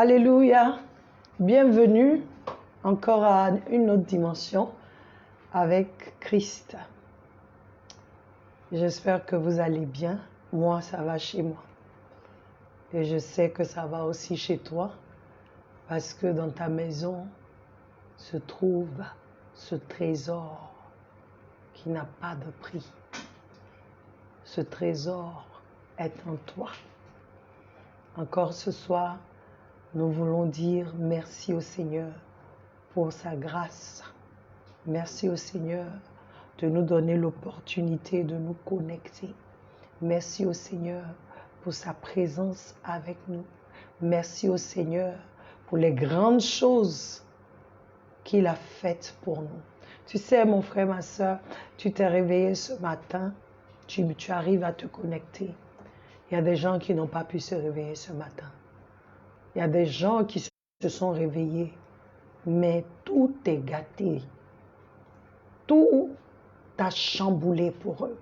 Alléluia. Bienvenue encore à une autre dimension avec Christ. J'espère que vous allez bien. Moi, ça va chez moi. Et je sais que ça va aussi chez toi parce que dans ta maison se trouve ce trésor qui n'a pas de prix. Ce trésor est en toi. Encore ce soir, nous voulons dire merci au Seigneur pour sa grâce. Merci au Seigneur de nous donner l'opportunité de nous connecter. Merci au Seigneur pour sa présence avec nous. Merci au Seigneur pour les grandes choses qu'il a faites pour nous. Tu sais, mon frère, ma soeur, tu t'es réveillé ce matin, tu arrives à te connecter. Il y a des gens qui n'ont pas pu se réveiller ce matin. Il y a des gens qui se sont réveillés, mais tout est gâté. Tout a chamboulé pour eux.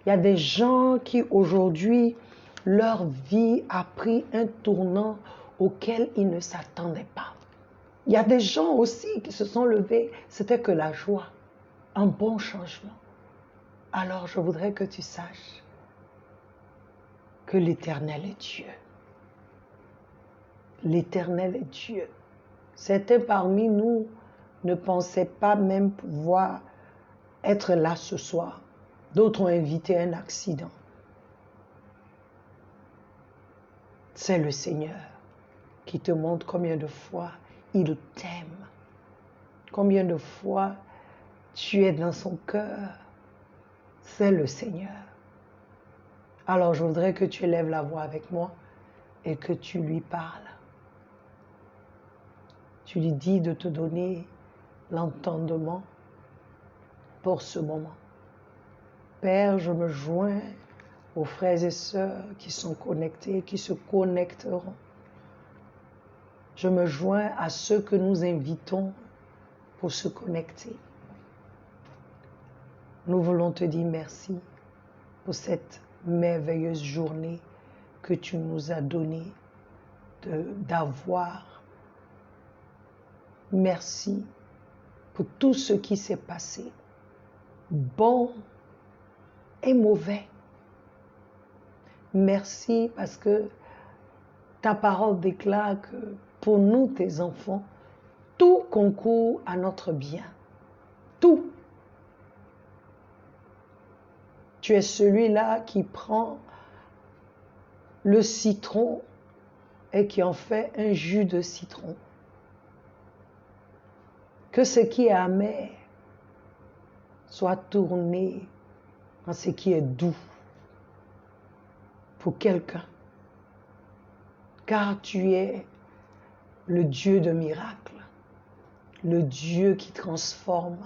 Il y a des gens qui aujourd'hui, leur vie a pris un tournant auquel ils ne s'attendaient pas. Il y a des gens aussi qui se sont levés, c'était que la joie, un bon changement. Alors je voudrais que tu saches que l'Éternel est Dieu. L'Éternel est Dieu. Certains parmi nous ne pensaient pas même pouvoir être là ce soir. D'autres ont évité un accident. C'est le Seigneur qui te montre combien de fois il t'aime. Combien de fois tu es dans son cœur. C'est le Seigneur. Alors je voudrais que tu élèves la voix avec moi et que tu lui parles. Tu lui dis de te donner l'entendement pour ce moment. Père, je me joins aux frères et sœurs qui sont connectés, qui se connecteront. Je me joins à ceux que nous invitons pour se connecter. Nous voulons te dire merci pour cette merveilleuse journée que tu nous as donnée d'avoir. Merci pour tout ce qui s'est passé, bon et mauvais. Merci parce que ta parole déclare que pour nous, tes enfants, tout concourt à notre bien. Tout. Tu es celui-là qui prend le citron et qui en fait un jus de citron. Que ce qui est amer soit tourné en ce qui est doux pour quelqu'un. Car tu es le Dieu de miracles, le Dieu qui transforme,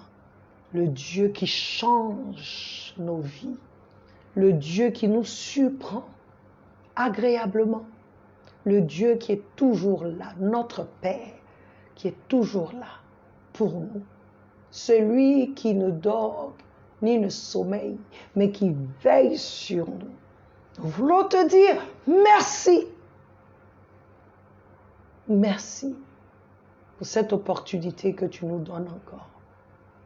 le Dieu qui change nos vies, le Dieu qui nous surprend agréablement, le Dieu qui est toujours là, notre Père qui est toujours là pour nous, celui qui ne dort ni ne sommeille, mais qui veille sur nous. Nous voulons te dire merci. Merci pour cette opportunité que tu nous donnes encore.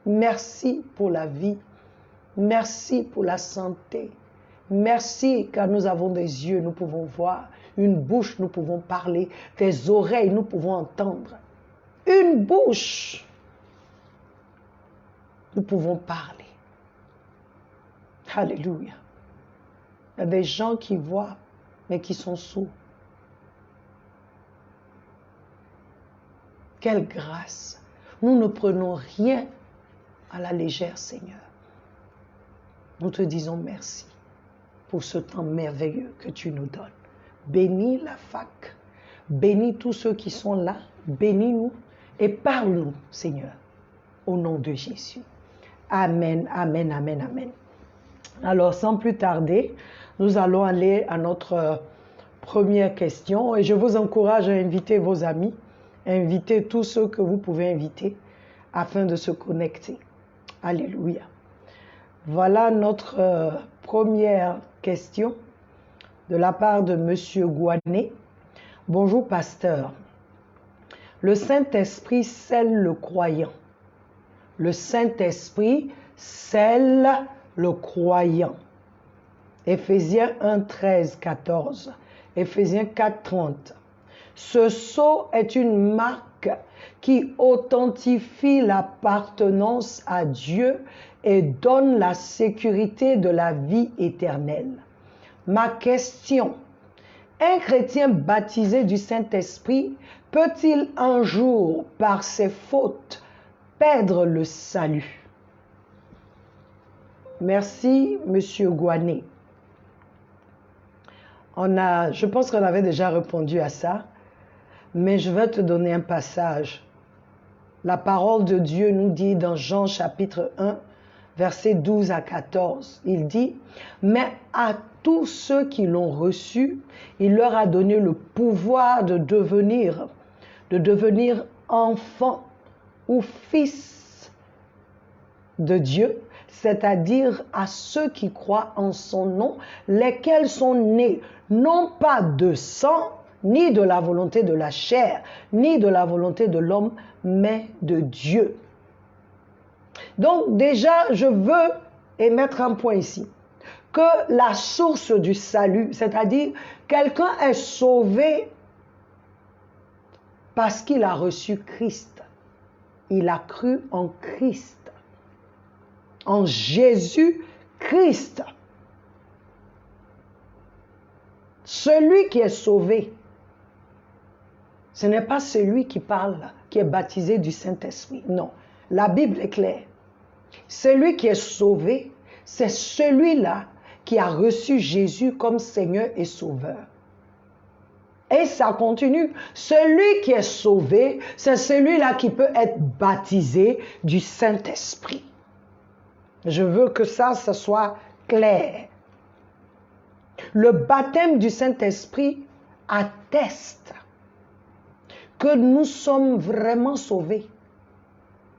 Merci pour la vie. Merci pour la santé. Merci car nous avons des yeux, nous pouvons voir. Une bouche, nous pouvons parler. Des oreilles, nous pouvons entendre. Une bouche, nous pouvons parler. Alléluia. Il y a des gens qui voient, mais qui sont sourds. Quelle grâce! Nous ne prenons rien à la légère, Seigneur. Nous te disons merci pour ce temps merveilleux que tu nous donnes. Bénis la fac, bénis tous ceux qui sont là, bénis-nous et parle-nous, Seigneur, au nom de Jésus. Amen, amen, amen, amen. Alors, sans plus tarder, nous allons aller à notre première question et je vous encourage à inviter vos amis, inviter tous ceux que vous pouvez inviter afin de se connecter. Alléluia. Voilà notre première question de la part de Monsieur Gouané. Bonjour pasteur, Le Saint-Esprit scelle le croyant. Le Saint-Esprit scelle le croyant. Éphésiens 1, 13, 14. Éphésiens 4, 30. Ce sceau est une marque qui authentifie l'appartenance à Dieu et donne la sécurité de la vie éternelle. Ma question, un chrétien baptisé du Saint-Esprit peut-il un jour, par ses fautes, perdre le salut? Merci, Monsieur Gouané. Je pense qu'on avait déjà répondu à ça, mais je vais te donner un passage. La parole de Dieu nous dit dans Jean chapitre 1, versets 12 à 14, il dit « Mais à tous ceux qui l'ont reçu, il leur a donné le pouvoir de devenir enfants ou fils de Dieu, c'est-à-dire à ceux qui croient en son nom, lesquels sont nés non pas de sang, ni de la volonté de la chair, ni de la volonté de l'homme, mais de Dieu. » Donc déjà, je veux émettre un point ici, que la source du salut, c'est-à-dire quelqu'un est sauvé parce qu'il a reçu Christ. Il a cru en Christ, en Jésus-Christ. Celui qui est sauvé, ce n'est pas celui qui parle, qui est baptisé du Saint-Esprit. Non, la Bible est claire. Celui qui est sauvé, c'est celui-là qui a reçu Jésus comme Seigneur et Sauveur. Et ça continue. Celui qui est sauvé, c'est celui-là qui peut être baptisé du Saint-Esprit. Je veux que ça soit clair. Le baptême du Saint-Esprit atteste que nous sommes vraiment sauvés.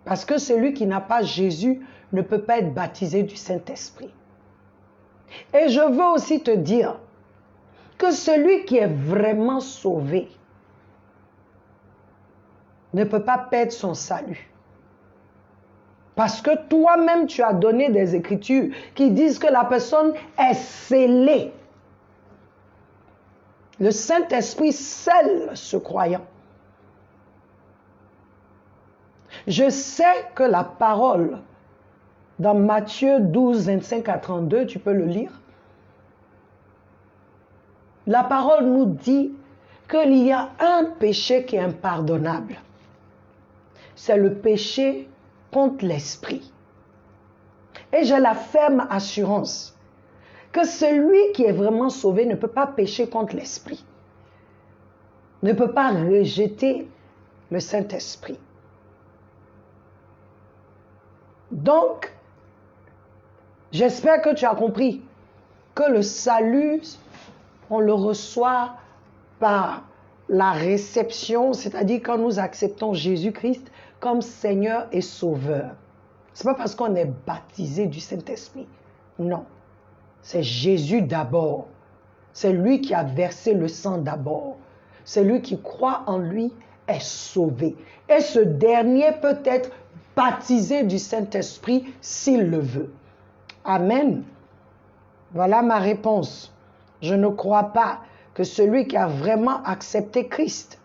Parce que celui qui n'a pas Jésus ne peut pas être baptisé du Saint-Esprit. Et je veux aussi te dire que celui qui est vraiment sauvé ne peut pas perdre son salut. Parce que toi-même, tu as donné des écritures qui disent que la personne est scellée. Le Saint-Esprit scelle ce croyant. Je sais que la parole, dans Matthieu 12, 25 à 32, tu peux le lire. La parole nous dit qu'il y a un péché qui est impardonnable. C'est le péché contre l'esprit. Et j'ai la ferme assurance que celui qui est vraiment sauvé ne peut pas pécher contre l'esprit. Ne peut pas rejeter le Saint-Esprit. Donc, j'espère que tu as compris que le salut, on le reçoit par la réception, c'est-à-dire quand nous acceptons Jésus-Christ comme Seigneur et Sauveur. Ce n'est pas parce qu'on est baptisé du Saint-Esprit. Non. C'est Jésus d'abord. C'est lui qui a versé le sang d'abord. C'est lui qui croit en lui est sauvé. Et ce dernier peut être baptisé du Saint-Esprit s'il le veut. Amen. Voilà ma réponse. Je ne crois pas que celui qui a vraiment accepté Christ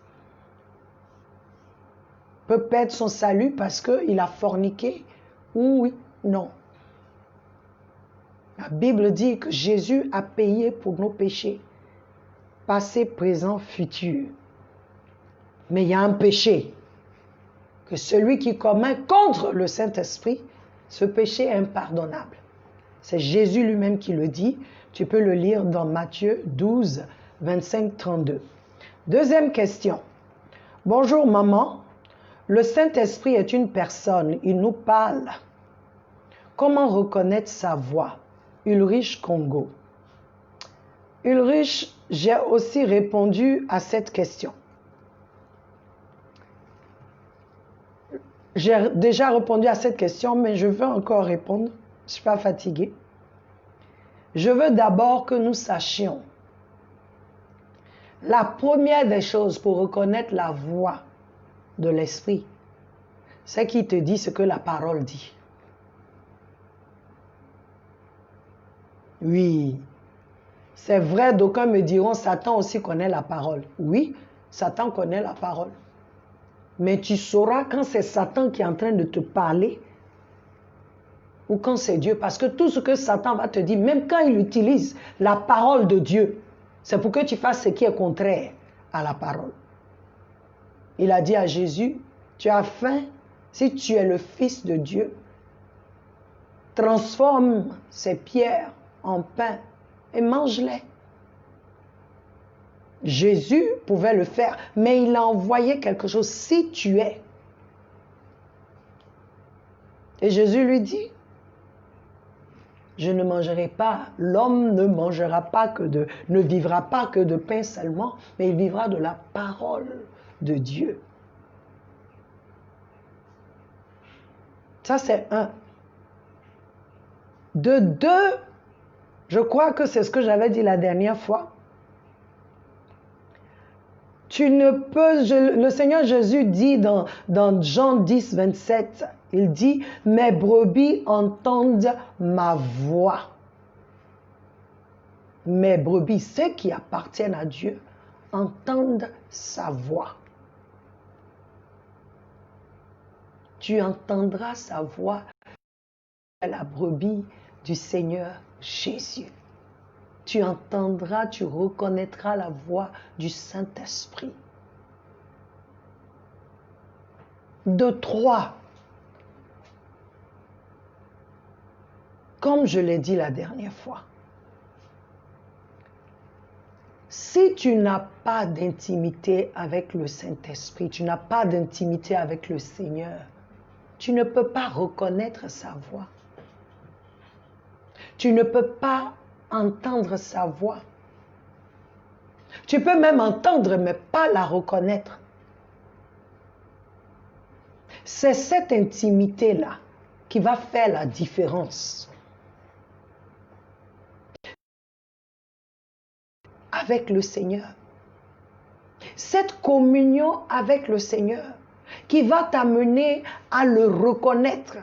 peut perdre son salut parce qu'il a forniqué. Oui, non. La Bible dit que Jésus a payé pour nos péchés, passé, présent, futur. Mais il y a un péché, que celui qui commet contre le Saint-Esprit, ce péché est impardonnable. C'est Jésus lui-même qui le dit. Tu peux le lire dans Matthieu 12, 25, 32. Deuxième question. Bonjour maman, le Saint-Esprit est une personne, il nous parle. Comment reconnaître sa voix? Ulrich Congo. Ulrich, j'ai aussi répondu à cette question. J'ai déjà répondu à cette question, mais je veux encore répondre. Je ne suis pas fatiguée. Je veux d'abord que nous sachions la première des choses pour reconnaître la voix de l'esprit, c'est qu'il te dit ce que la parole dit. Oui, c'est vrai, d'aucuns me diront, Satan aussi connaît la parole. Oui, Satan connaît la parole. Mais tu sauras quand c'est Satan qui est en train de te parler ou quand c'est Dieu. Parce que tout ce que Satan va te dire, même quand il utilise la parole de Dieu, c'est pour que tu fasses ce qui est contraire à la parole. Il a dit à Jésus, tu as faim, si tu es le Fils de Dieu, transforme ces pierres en pain et mange-les. Jésus pouvait le faire, mais il a envoyé quelque chose. Si tu es. Et Jésus lui dit, je ne mangerai pas, l'homme ne mangera pas ne vivra pas que de pain seulement, mais il vivra de la parole de Dieu. Ça, c'est un. De deux, je crois que c'est ce que j'avais dit la dernière fois. Tu ne peux, le Seigneur Jésus dit dans Jean 10, 27, il dit, mes brebis entendent ma voix. Mes brebis, ceux qui appartiennent à Dieu, entendent sa voix. Tu entendras sa voix, la brebis du Seigneur Jésus. Tu entendras, tu reconnaîtras la voix du Saint-Esprit. De trois, comme je l'ai dit la dernière fois, si tu n'as pas d'intimité avec le Saint-Esprit, tu n'as pas d'intimité avec le Seigneur, tu ne peux pas reconnaître sa voix. Tu ne peux pas entendre sa voix. Tu peux même entendre, mais pas la reconnaître. C'est cette intimité-là qui va faire la différence avec le Seigneur. Cette communion avec le Seigneur qui va t'amener à le reconnaître,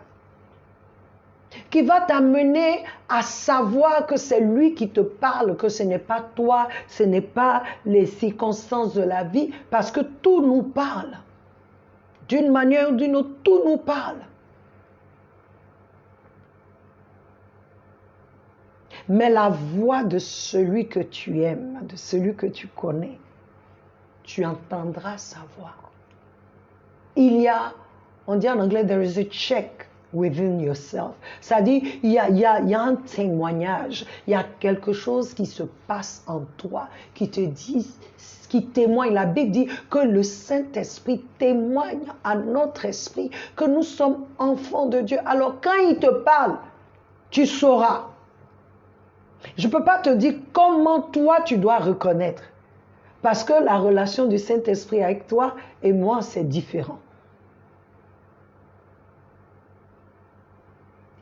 qui va t'amener à savoir que c'est lui qui te parle, que ce n'est pas toi, ce n'est pas les circonstances de la vie, parce que tout nous parle. D'une manière ou d'une autre, tout nous parle. Mais la voix de celui que tu aimes, de celui que tu connais, tu entendras sa voix. Il y a, on dit en anglais, there is a check within yourself. C'est-à-dire, il y a un témoignage, il y a quelque chose qui se passe en toi, qui te dit, qui témoigne. La Bible dit que le Saint-Esprit témoigne à notre esprit que nous sommes enfants de Dieu. Alors quand il te parle, tu sauras. Je ne peux pas te dire comment toi tu dois reconnaître. Parce que la relation du Saint-Esprit avec toi et moi, c'est différent.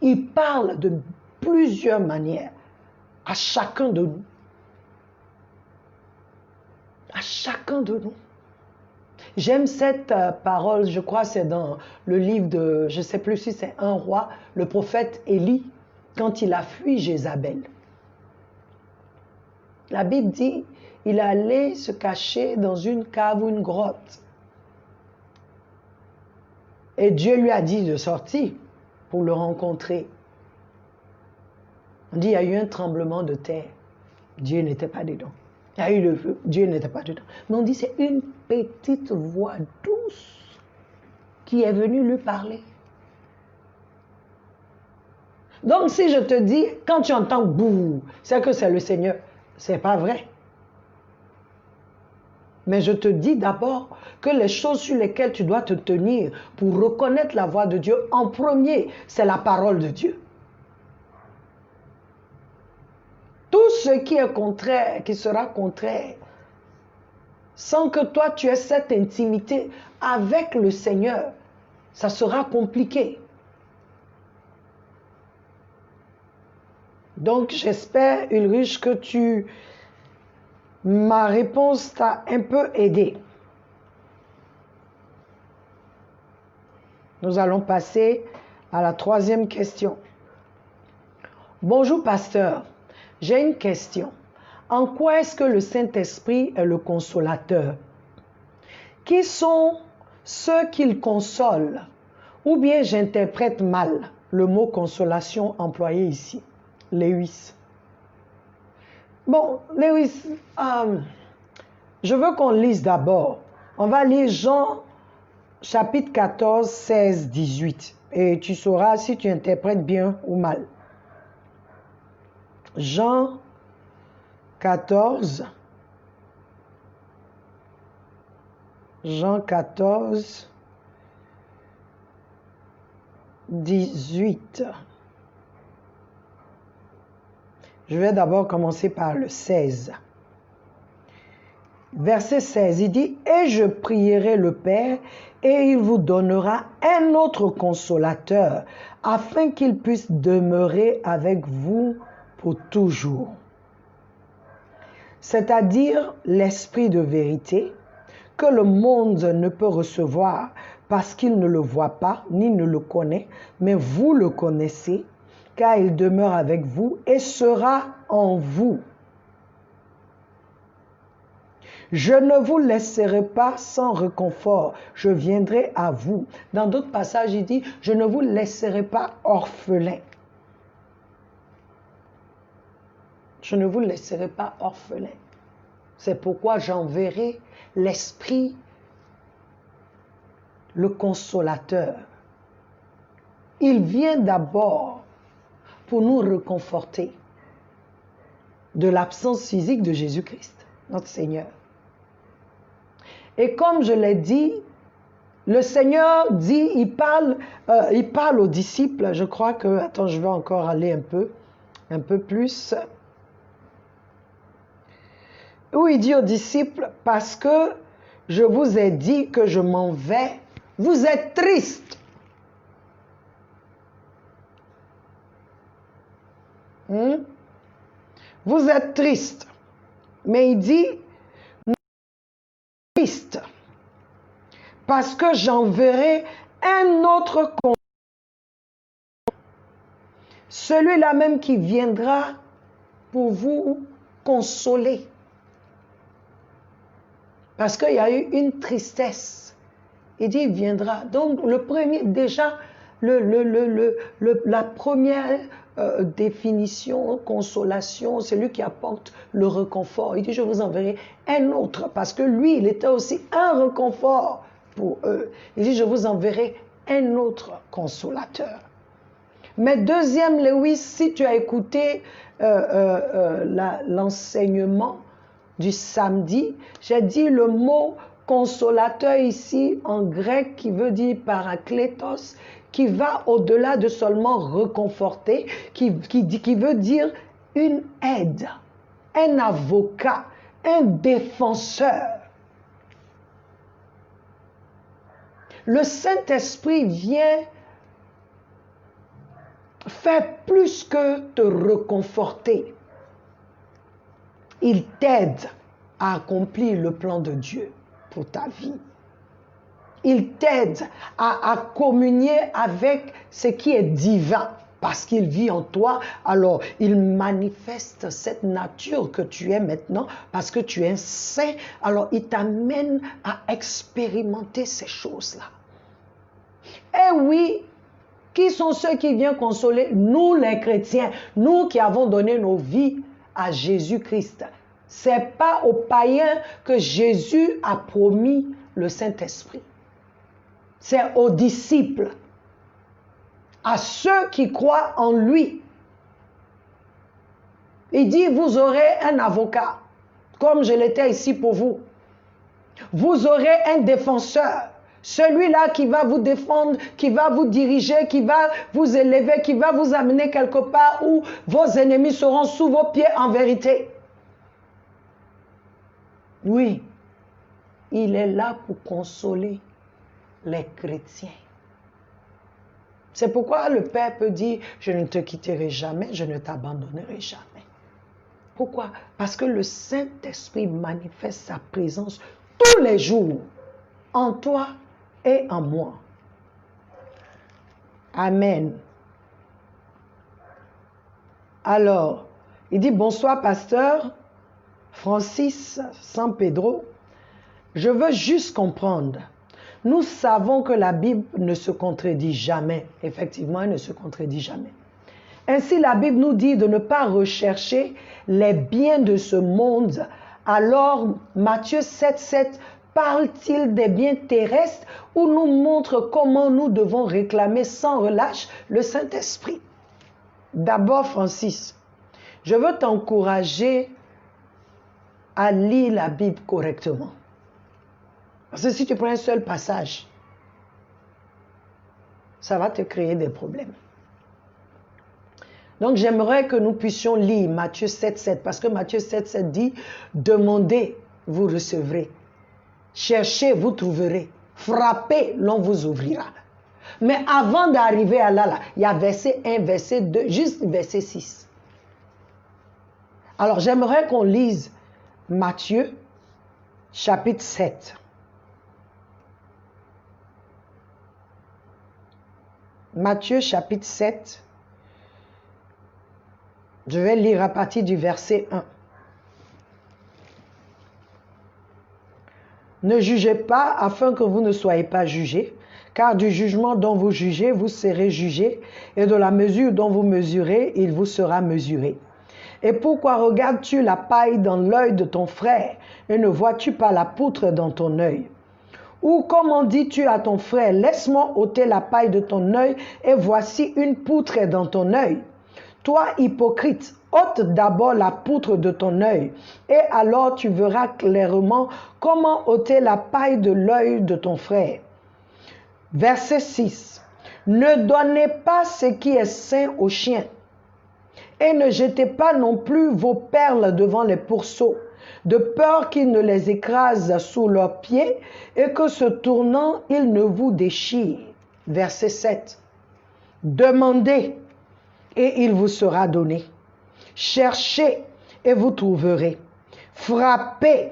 Il parle de plusieurs manières à chacun de nous. À chacun de nous. J'aime cette parole, je crois c'est dans le livre de, je ne sais plus si c'est un roi, le prophète Élie, quand il a fui Jézabel. La Bible dit, il allait se cacher dans une cave ou une grotte. Et Dieu lui a dit de sortir pour le rencontrer. On dit, il y a eu un tremblement de terre. Dieu n'était pas dedans. Il y a eu le feu. Dieu n'était pas dedans. Mais on dit, c'est une petite voix douce qui est venue lui parler. Donc, si je te dis, quand tu entends bouh, c'est que c'est le Seigneur. C'est pas vrai. Mais je te dis d'abord que les choses sur lesquelles tu dois te tenir pour reconnaître la voix de Dieu, en premier, c'est la parole de Dieu. Tout ce qui est contraire, qui sera contraire, sans que toi tu aies cette intimité avec le Seigneur, ça sera compliqué. Donc j'espère, Ulrich, que ma réponse t'a un peu aidé. Nous allons passer à la troisième question. Bonjour pasteur, j'ai une question. En quoi est-ce que le Saint-Esprit est le consolateur? Qui sont ceux qu'il console? Ou bien j'interprète mal le mot consolation employé ici. Lewis. Bon, Lewis, je veux qu'on lise d'abord. On va lire Jean chapitre 14, 16, 18. Et tu sauras si tu interprètes bien ou mal. Jean 14, Jean 14, 18. Je vais d'abord commencer par le 16. Verset 16, il dit, « Et je prierai le Père, et il vous donnera un autre consolateur, afin qu'il puisse demeurer avec vous pour toujours. » C'est-à-dire l'Esprit de vérité, que le monde ne peut recevoir parce qu'il ne le voit pas, ni ne le connaît, mais vous le connaissez, car il demeure avec vous et sera en vous. Je ne vous laisserai pas sans réconfort, je viendrai à vous. Dans d'autres passages, il dit, je ne vous laisserai pas orphelin. Je ne vous laisserai pas orphelin. C'est pourquoi j'enverrai l'Esprit, le consolateur. Il vient d'abord pour nous réconforter de l'absence physique de Jésus-Christ, notre Seigneur. Et comme je l'ai dit, le Seigneur dit, il parle aux disciples, je crois que, attends, je vais encore aller un peu plus, où il dit aux disciples, parce que je vous ai dit que je m'en vais, vous êtes tristes. Vous êtes tristes. Mais il dit, triste, parce que j'enverrai un autre consolateur, celui-là même qui viendra pour vous consoler. Parce qu'il y a eu une tristesse. Il dit, il viendra. Donc, le premier, déjà, la première définition, consolation, c'est lui qui apporte le réconfort. Il dit, je vous enverrai un autre, parce que lui, il était aussi un réconfort pour eux. Il dit, je vous enverrai un autre consolateur. Mais deuxième, Lewis, si tu as écouté l'enseignement du samedi, j'ai dit le mot consolateur ici en grec qui veut dire paraklétos, qui va au-delà de seulement réconforter, qui veut dire une aide, un avocat, un défenseur. Le Saint-Esprit vient faire plus que te réconforter. Il t'aide à accomplir le plan de Dieu pour ta vie. Il t'aide à communier avec ce qui est divin parce qu'il vit en toi. Alors, il manifeste cette nature que tu es maintenant parce que tu es un saint. Alors, il t'amène à expérimenter ces choses-là. Et oui, qui sont ceux qui viennent consoler? Nous, les chrétiens, nous qui avons donné nos vies à Jésus-Christ. Ce n'est pas aux païens que Jésus a promis le Saint-Esprit. C'est aux disciples, à ceux qui croient en lui. Il dit, vous aurez un avocat, comme je l'étais ici pour vous. Vous aurez un défenseur, celui-là qui va vous défendre, qui va vous diriger, qui va vous élever, qui va vous amener quelque part où vos ennemis seront sous vos pieds en vérité. Oui, il est là pour consoler les chrétiens. C'est pourquoi le Père peut dire, je ne te quitterai jamais, je ne t'abandonnerai jamais. Pourquoi? Parce que le Saint-Esprit manifeste sa présence tous les jours, en toi et en moi. Amen. Alors, il dit, bonsoir pasteur Francis San Pedro. Je veux juste comprendre. Nous savons que la Bible ne se contredit jamais. Effectivement, elle ne se contredit jamais. Ainsi, la Bible nous dit de ne pas rechercher les biens de ce monde. Alors, Matthieu 7,7 parle-t-il des biens terrestres ou nous montre comment nous devons réclamer sans relâche le Saint-Esprit? D'abord, Francis, je veux t'encourager à lire la Bible correctement. Parce que si tu prends un seul passage, ça va te créer des problèmes. Donc, j'aimerais que nous puissions lire Matthieu 7,7 parce que Matthieu 7,7 dit « Demandez, vous recevrez. Cherchez, vous trouverez. Frappez, l'on vous ouvrira. » Mais avant d'arriver à là, il y a verset 1, verset 2, juste verset 6. Alors, j'aimerais qu'on lise Matthieu, chapitre 7. Matthieu, chapitre 7. Je vais lire à partir du verset 1. Ne jugez pas afin que vous ne soyez pas jugés, car du jugement dont vous jugez, vous serez jugés, et de la mesure dont vous mesurez, il vous sera mesuré. Et pourquoi regardes-tu la paille dans l'œil de ton frère, et ne vois-tu pas la poutre dans ton œil? Ou comment dis-tu à ton frère, laisse-moi ôter la paille de ton œil, et voici une poutre dans ton œil? Toi, hypocrite, ôte d'abord la poutre de ton œil, et alors tu verras clairement comment ôter la paille de l'œil de ton frère. Verset 6. Ne donnez pas ce qui est sain aux chiens, et ne jetez pas non plus vos perles devant les pourceaux, de peur qu'ils ne les écrasent sous leurs pieds, et que se tournant, ils ne vous déchirent. Verset 7. Demandez, et il vous sera donné. Cherchez, et vous trouverez. Frappez,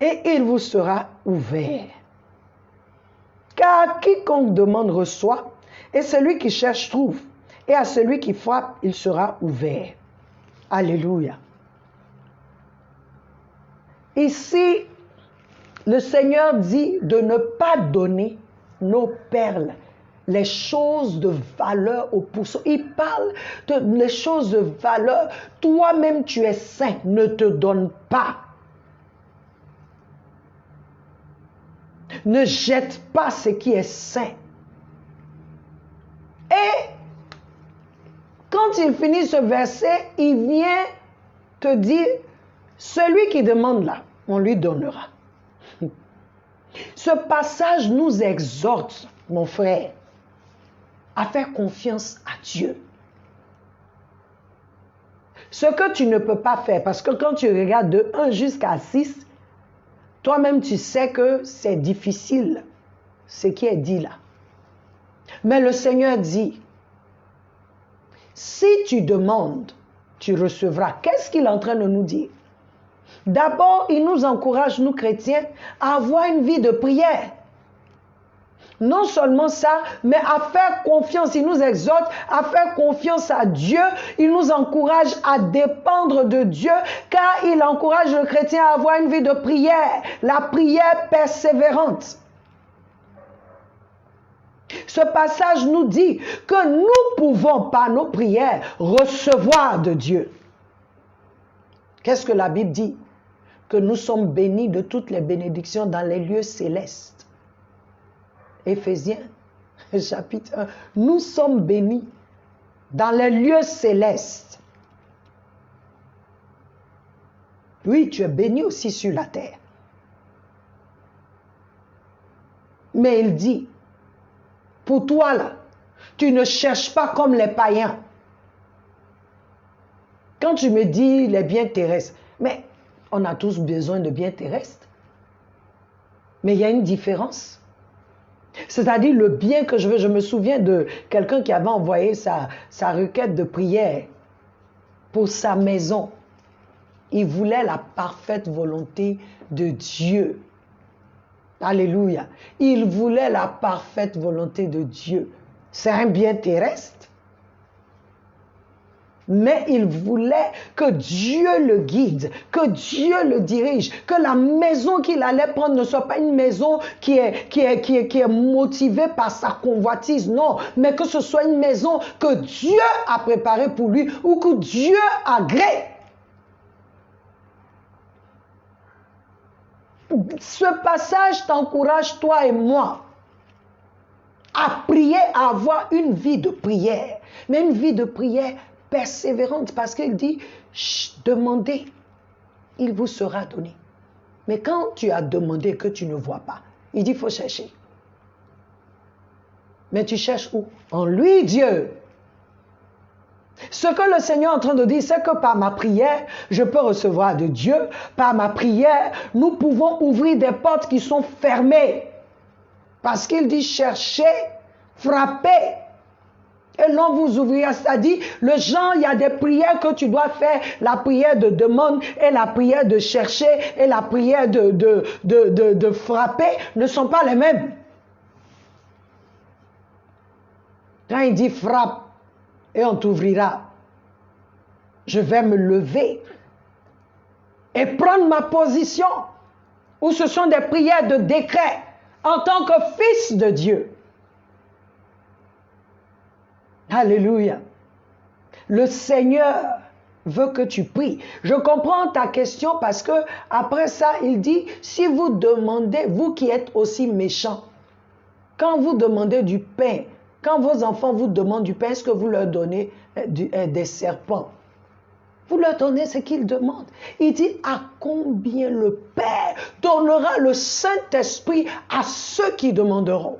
et il vous sera ouvert. Car quiconque demande reçoit, et celui qui cherche trouve, et à celui qui frappe, il sera ouvert. Alléluia. Ici, le Seigneur dit de ne pas donner nos perles, les choses de valeur au pourceau. Il parle de les choses de valeur. Toi-même, tu es saint, ne te donne pas. Ne jette pas ce qui est saint. Et quand il finit ce verset, il vient te dire, celui qui demande là, on lui donnera. Ce passage nous exhorte, mon frère, à faire confiance à Dieu. Ce que tu ne peux pas faire, parce que quand tu regardes de 1 jusqu'à 6, toi-même tu sais que c'est difficile, ce qui est dit là. Mais le Seigneur dit, si tu demandes, tu recevras. Qu'est-ce qu'il est en train de nous dire? D'abord, il nous encourage, nous chrétiens, à avoir une vie de prière. Non seulement ça, mais à faire confiance. Il nous exhorte à faire confiance à Dieu. Il nous encourage à dépendre de Dieu, car il encourage le chrétien à avoir une vie de prière. La prière persévérante. Ce passage nous dit que nous pouvons, par nos prières, recevoir de Dieu. Qu'est-ce que la Bible dit? Que nous sommes bénis de toutes les bénédictions dans les lieux célestes. Éphésiens, chapitre 1. Nous sommes bénis dans les lieux célestes. Oui, tu es béni aussi sur la terre. Mais il dit, pour toi là, tu ne cherches pas comme les païens. Quand tu me dis les biens terrestres, mais on a tous besoin de biens terrestres. Mais il y a une différence. C'est-à-dire le bien que je veux. Je me souviens de quelqu'un qui avait envoyé sa requête de prière pour sa maison. Il voulait la parfaite volonté de Dieu. Alléluia. Il voulait la parfaite volonté de Dieu. C'est un bien terrestre. Mais il voulait que Dieu le guide, que Dieu le dirige, que la maison qu'il allait prendre ne soit pas une maison qui est motivée par sa convoitise, non, mais que ce soit une maison que Dieu a préparée pour lui ou que Dieu agrée. Ce passage t'encourage, toi et moi, à prier, à avoir une vie de prière, mais une vie de prière persévérante, parce qu'il dit, demandez, il vous sera donné. Mais quand tu as demandé que tu ne vois pas, il dit, il faut chercher. Mais tu cherches où? En lui, Dieu. Ce que le Seigneur est en train de dire, c'est que par ma prière, je peux recevoir de Dieu. Par ma prière, nous pouvons ouvrir des portes qui sont fermées. Parce qu'il dit, cherchez, frappez. Et l'on vous ouvrira, c'est-à-dire, le genre, il y a des prières que tu dois faire, la prière de demande et la prière de chercher et la prière de frapper ne sont pas les mêmes. Quand il dit frappe et on t'ouvrira, je vais me lever et prendre ma position, où ce sont des prières de décret en tant que fils de Dieu. Alléluia. Le Seigneur veut que tu pries. Je comprends ta question parce que après ça, il dit, si vous demandez, vous qui êtes aussi méchants, quand vous demandez du pain, quand vos enfants vous demandent du pain, est-ce que vous leur donnez des serpents? Vous leur donnez ce qu'ils demandent. Il dit, à combien le Père donnera le Saint-Esprit à ceux qui demanderont.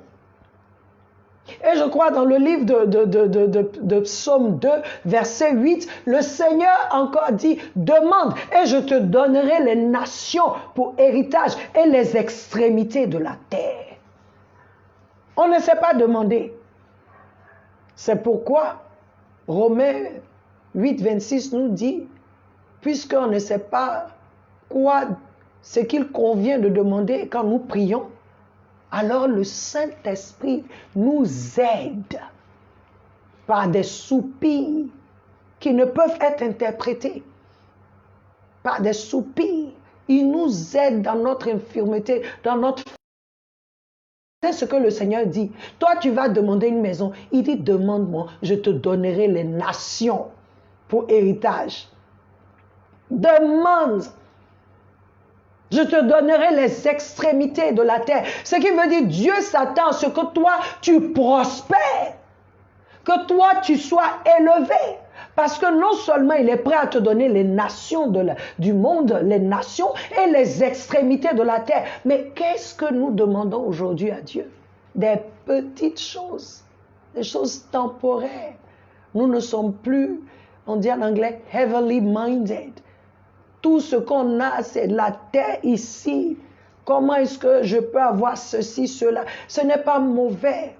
Et je crois dans le livre de Psaume 2, verset 8, le Seigneur encore dit, demande et je te donnerai les nations pour héritage et les extrémités de la terre. On ne sait pas demander. C'est pourquoi Romains 8, 26 nous dit, puisqu'on ne sait pas quoi, ce qu'il convient de demander quand nous prions, alors le Saint-Esprit nous aide par des soupirs qui ne peuvent être interprétés. Par des soupirs, il nous aide dans notre infirmité, dans notre... C'est ce que le Seigneur dit. Toi, tu vas demander une maison. Il dit, demande-moi, je te donnerai les nations pour héritage. Demande. Je te donnerai les extrémités de la terre. Ce qui veut dire, Dieu s'attend à ce que toi, tu prospères. Que toi, tu sois élevé. Parce que non seulement il est prêt à te donner les nations du monde, les nations et les extrémités de la terre. Mais qu'est-ce que nous demandons aujourd'hui à Dieu? Des petites choses. Des choses temporaires. Nous ne sommes plus, on dit en anglais, heavenly minded. Tout ce qu'on a, c'est la terre ici. Comment est-ce que je peux avoir ceci, cela? Ce n'est pas mauvais.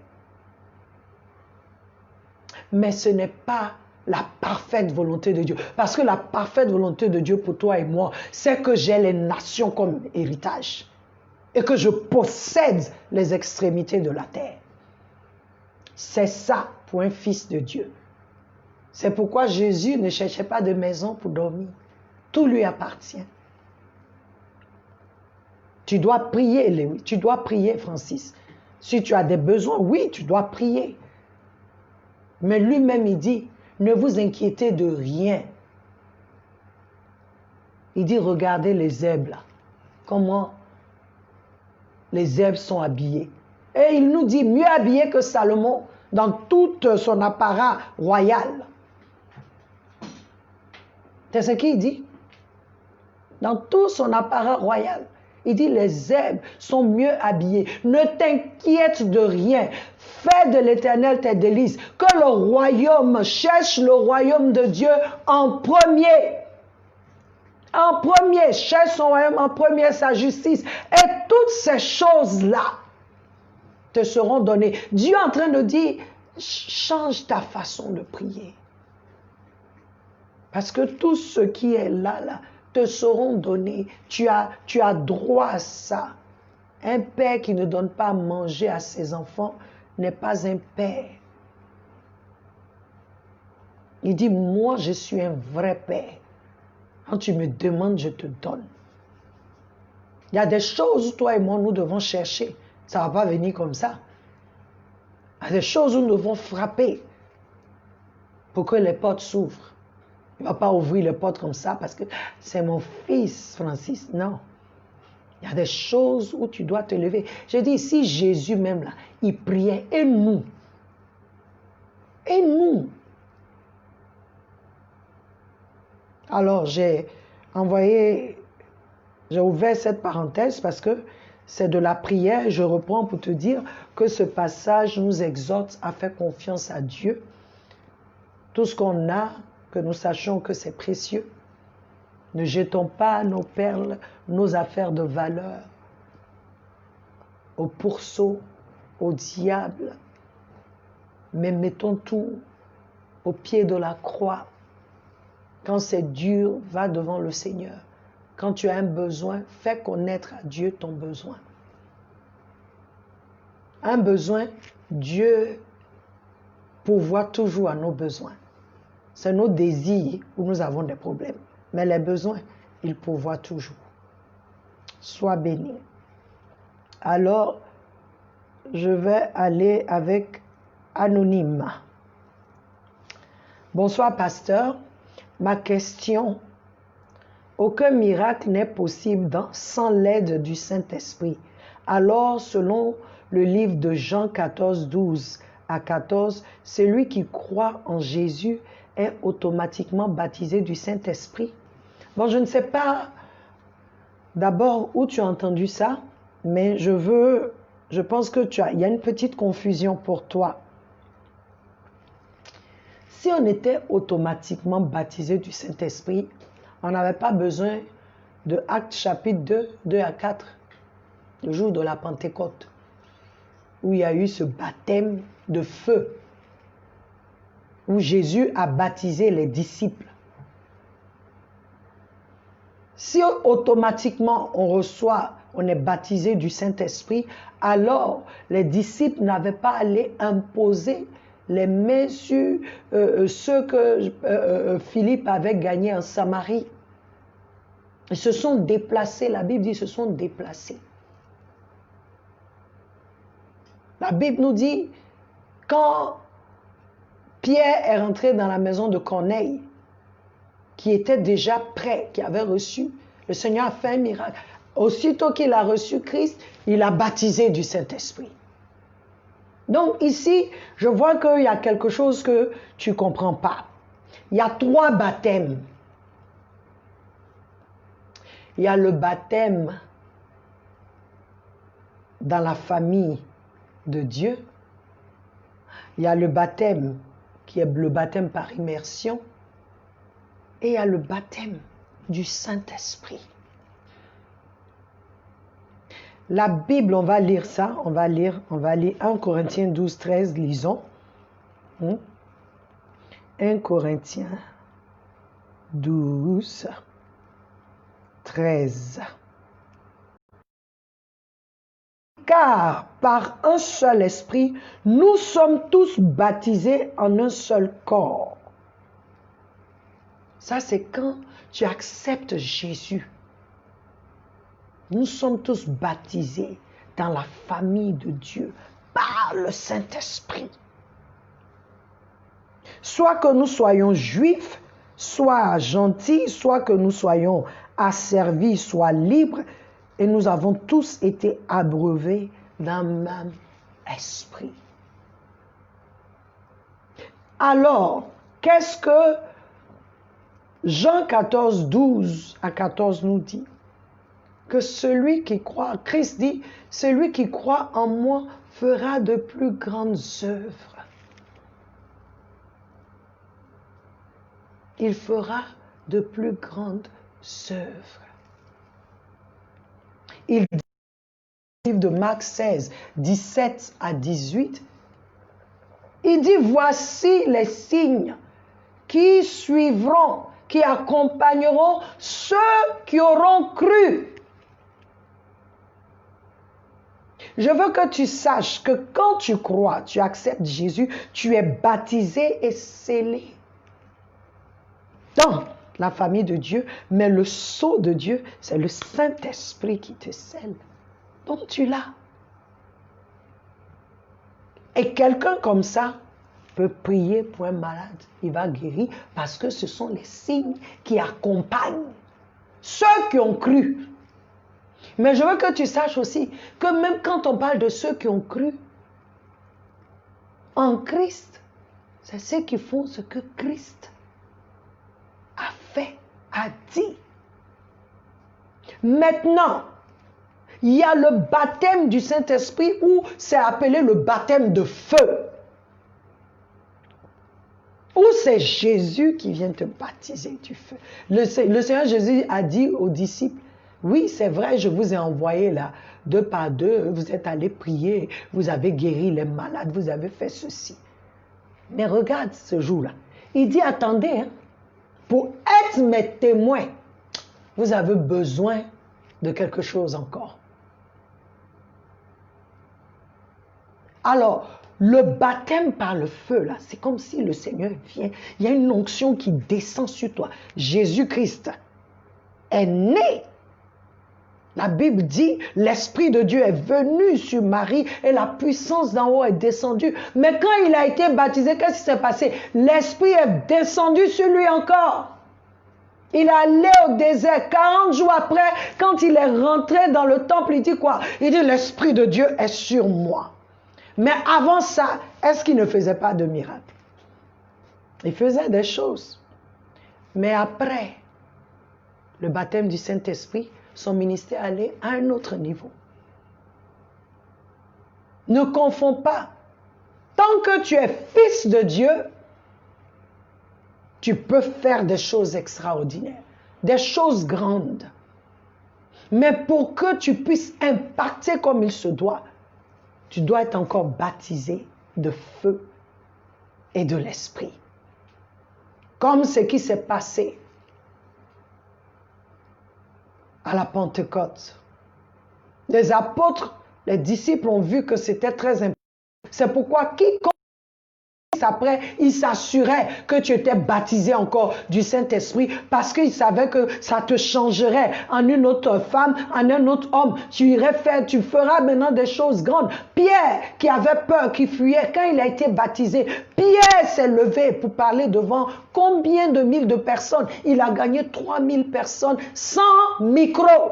Mais ce n'est pas la parfaite volonté de Dieu. Parce que la parfaite volonté de Dieu pour toi et moi, c'est que j'ai les nations comme héritage. Et que je possède les extrémités de la terre. C'est ça pour un fils de Dieu. C'est pourquoi Jésus ne cherchait pas de maison pour dormir. Tout lui appartient. Tu dois prier, Lévi. Tu dois prier, Francis. Si tu as des besoins, oui, tu dois prier. Mais lui-même, il dit, ne vous inquiétez de rien. Il dit, regardez les herbes là. Comment les herbes sont habillées. Et il nous dit, mieux habillé que Salomon dans tout son apparat royal. C'est ce qu'il dit. Dans tout son apparat royal. Il dit, les herbes sont mieux habillées. Ne t'inquiète de rien. Fais de l'Éternel tes délices. Que le royaume, cherche le royaume de Dieu en premier. En premier, cherche son royaume en premier, sa justice. Et toutes ces choses-là te seront données. Dieu est en train de dire, change ta façon de prier. Parce que tout ce qui est là, te seront donnés. Tu as droit à ça. Un père qui ne donne pas à manger à ses enfants n'est pas un père. Il dit, moi, je suis un vrai père. Quand tu me demandes, je te donne. Il y a des choses où toi et moi, nous devons chercher. Ça ne va pas venir comme ça. Il y a des choses où nous devons frapper pour que les portes s'ouvrent. Il ne va pas ouvrir les portes comme ça parce que c'est mon fils, Francis. Non. Il y a des choses où tu dois te lever. Je dis, si Jésus même là, il priait, et nous? Et nous? Alors, j'ai ouvert cette parenthèse parce que c'est de la prière. Je reprends pour te dire que ce passage nous exhorte à faire confiance à Dieu. Tout ce qu'on a, que nous sachions que c'est précieux. Ne jetons pas nos perles, nos affaires de valeur au pourceau, au diable, mais mettons tout au pied de la croix. Quand c'est dur, va devant le Seigneur. Quand tu as un besoin, fais connaître à Dieu ton besoin. Un besoin, Dieu pourvoit toujours à nos besoins. C'est nos désirs où nous avons des problèmes. Mais les besoins, il pourvoit toujours. Sois béni. Alors, je vais aller avec Anonyme. Bonsoir, pasteur. Ma question, aucun miracle n'est possible sans l'aide du Saint-Esprit. Alors, selon le livre de Jean 14, 12 à 14, celui qui croit en Jésus est automatiquement baptisé du Saint-Esprit. Bon, je ne sais pas d'abord où tu as entendu ça, mais je pense que il y a une petite confusion pour toi. Si on était automatiquement baptisé du Saint-Esprit, on n'avait pas besoin de Actes chapitre 2, 2 à 4, le jour de la Pentecôte, où il y a eu ce baptême de feu, où Jésus a baptisé les disciples. Si automatiquement on est baptisé du Saint-Esprit, alors les disciples n'avaient pas à aller imposer les mains sur ceux que Philippe avait gagnés en Samarie. Ils se sont déplacés, la Bible dit, ils se sont déplacés. La Bible nous dit, quand Pierre est rentré dans la maison de Corneille, qui était déjà prêt, qui avait reçu, le Seigneur a fait un miracle. Aussitôt qu'il a reçu Christ, il a baptisé du Saint-Esprit. Donc ici, je vois qu'il y a quelque chose que tu ne comprends pas. Il y a 3 baptêmes. Il y a le baptême dans la famille de Dieu. Il y a le baptême qui est le baptême par immersion. Et il y a le baptême du Saint-Esprit. La Bible, on va lire ça, on va lire 1 Corinthiens 12, 13, lisons. 1 Corinthiens 12, 13. Car par un seul esprit, nous sommes tous baptisés en un seul corps. Ça, c'est quand tu acceptes Jésus. Nous sommes tous baptisés dans la famille de Dieu par le Saint-Esprit. Soit que nous soyons juifs, soit gentils, soit que nous soyons asservis, soit libres, et nous avons tous été abreuvés d'un même esprit. Alors, qu'est-ce que Jean 14, 12 à 14 nous dit? Que celui qui croit, Christ dit, celui qui croit en moi fera de plus grandes œuvres. Il fera de plus grandes œuvres. Il dit dans le livre de Marc 16, 17 à 18, il dit, voici les signes qui suivront, qui accompagneront ceux qui auront cru. Je veux que tu saches que quand tu crois, tu acceptes Jésus, tu es baptisé et scellé. la famille de Dieu, mais le sceau de Dieu, c'est le Saint-Esprit qui te scelle. Donc tu l'as. Et quelqu'un comme ça peut prier pour un malade. Il va guérir parce que ce sont les signes qui accompagnent ceux qui ont cru. Mais je veux que tu saches aussi que même quand on parle de ceux qui ont cru en Christ, c'est ceux qui font ce que Christ a fait, a dit. Maintenant, il y a le baptême du Saint-Esprit où c'est appelé le baptême de feu. Où c'est Jésus qui vient te baptiser du feu. Le Seigneur Jésus a dit aux disciples, oui, c'est vrai, je vous ai envoyé là, 2 par 2, vous êtes allés prier, vous avez guéri les malades, vous avez fait ceci. Mais regarde ce jour-là. Il dit, attendez, hein, pour être mes témoins, vous avez besoin de quelque chose encore. Alors, le baptême par le feu, là, c'est comme si le Seigneur vient. Il y a une onction qui descend sur toi. Jésus-Christ est né. La Bible dit, l'Esprit de Dieu est venu sur Marie et la puissance d'en haut est descendue. Mais quand il a été baptisé, qu'est-ce qui s'est passé? L'Esprit est descendu sur lui encore. Il est allé au désert 40 jours après, quand il est rentré dans le temple, il dit quoi? Il dit, l'Esprit de Dieu est sur moi. Mais avant ça, est-ce qu'il ne faisait pas de miracles? Il faisait des choses. Mais après le baptême du Saint-Esprit, son ministère allait à un autre niveau. Ne confonds pas. Tant que tu es fils de Dieu, tu peux faire des choses extraordinaires, des choses grandes. Mais pour que tu puisses impacter comme il se doit, tu dois être encore baptisé de feu et de l'Esprit. Comme ce qui s'est passé à la Pentecôte. Les apôtres, les disciples ont vu que c'était très important. C'est pourquoi quiconque après, il s'assurait que tu étais baptisé encore du Saint-Esprit parce qu'il savait que ça te changerait en une autre femme, en un autre homme. Tu feras maintenant des choses grandes. Pierre, qui avait peur, qui fuyait, quand il a été baptisé, Pierre s'est levé pour parler devant combien de mille de personnes? Il a gagné 3000 personnes sans micro.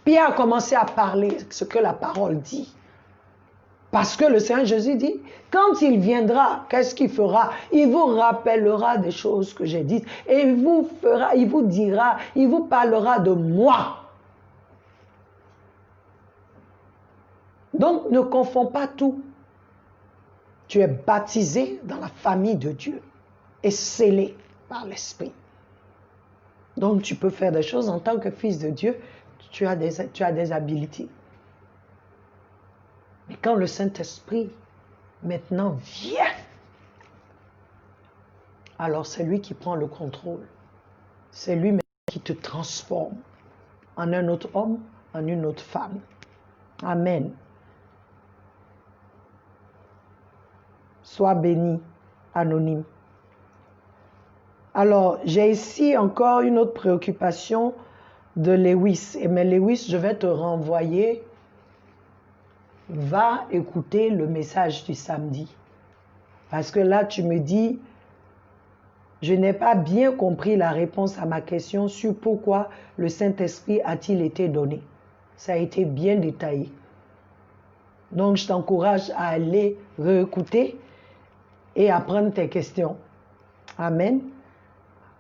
Pierre a commencé à parler ce que la parole dit. Parce que le Seigneur Jésus dit, quand il viendra, qu'est-ce qu'il fera? Il vous rappellera des choses que j'ai dites et il vous dira, il vous parlera de moi. Donc ne confonds pas tout. Tu es baptisé dans la famille de Dieu et scellé par l'Esprit. Donc tu peux faire des choses en tant que fils de Dieu, tu as des habiletés. Mais quand le Saint-Esprit maintenant vient, alors c'est lui qui prend le contrôle. C'est lui qui te transforme en un autre homme, en une autre femme. Amen. Sois béni, anonyme. Alors, j'ai ici encore une autre préoccupation de Lewis. Mais Lewis, je vais te renvoyer. Va écouter le message du samedi. Parce que là, tu me dis, je n'ai pas bien compris la réponse à ma question sur pourquoi le Saint-Esprit a-t-il été donné. Ça a été bien détaillé. Donc, je t'encourage à aller réécouter et à prendre tes questions. Amen.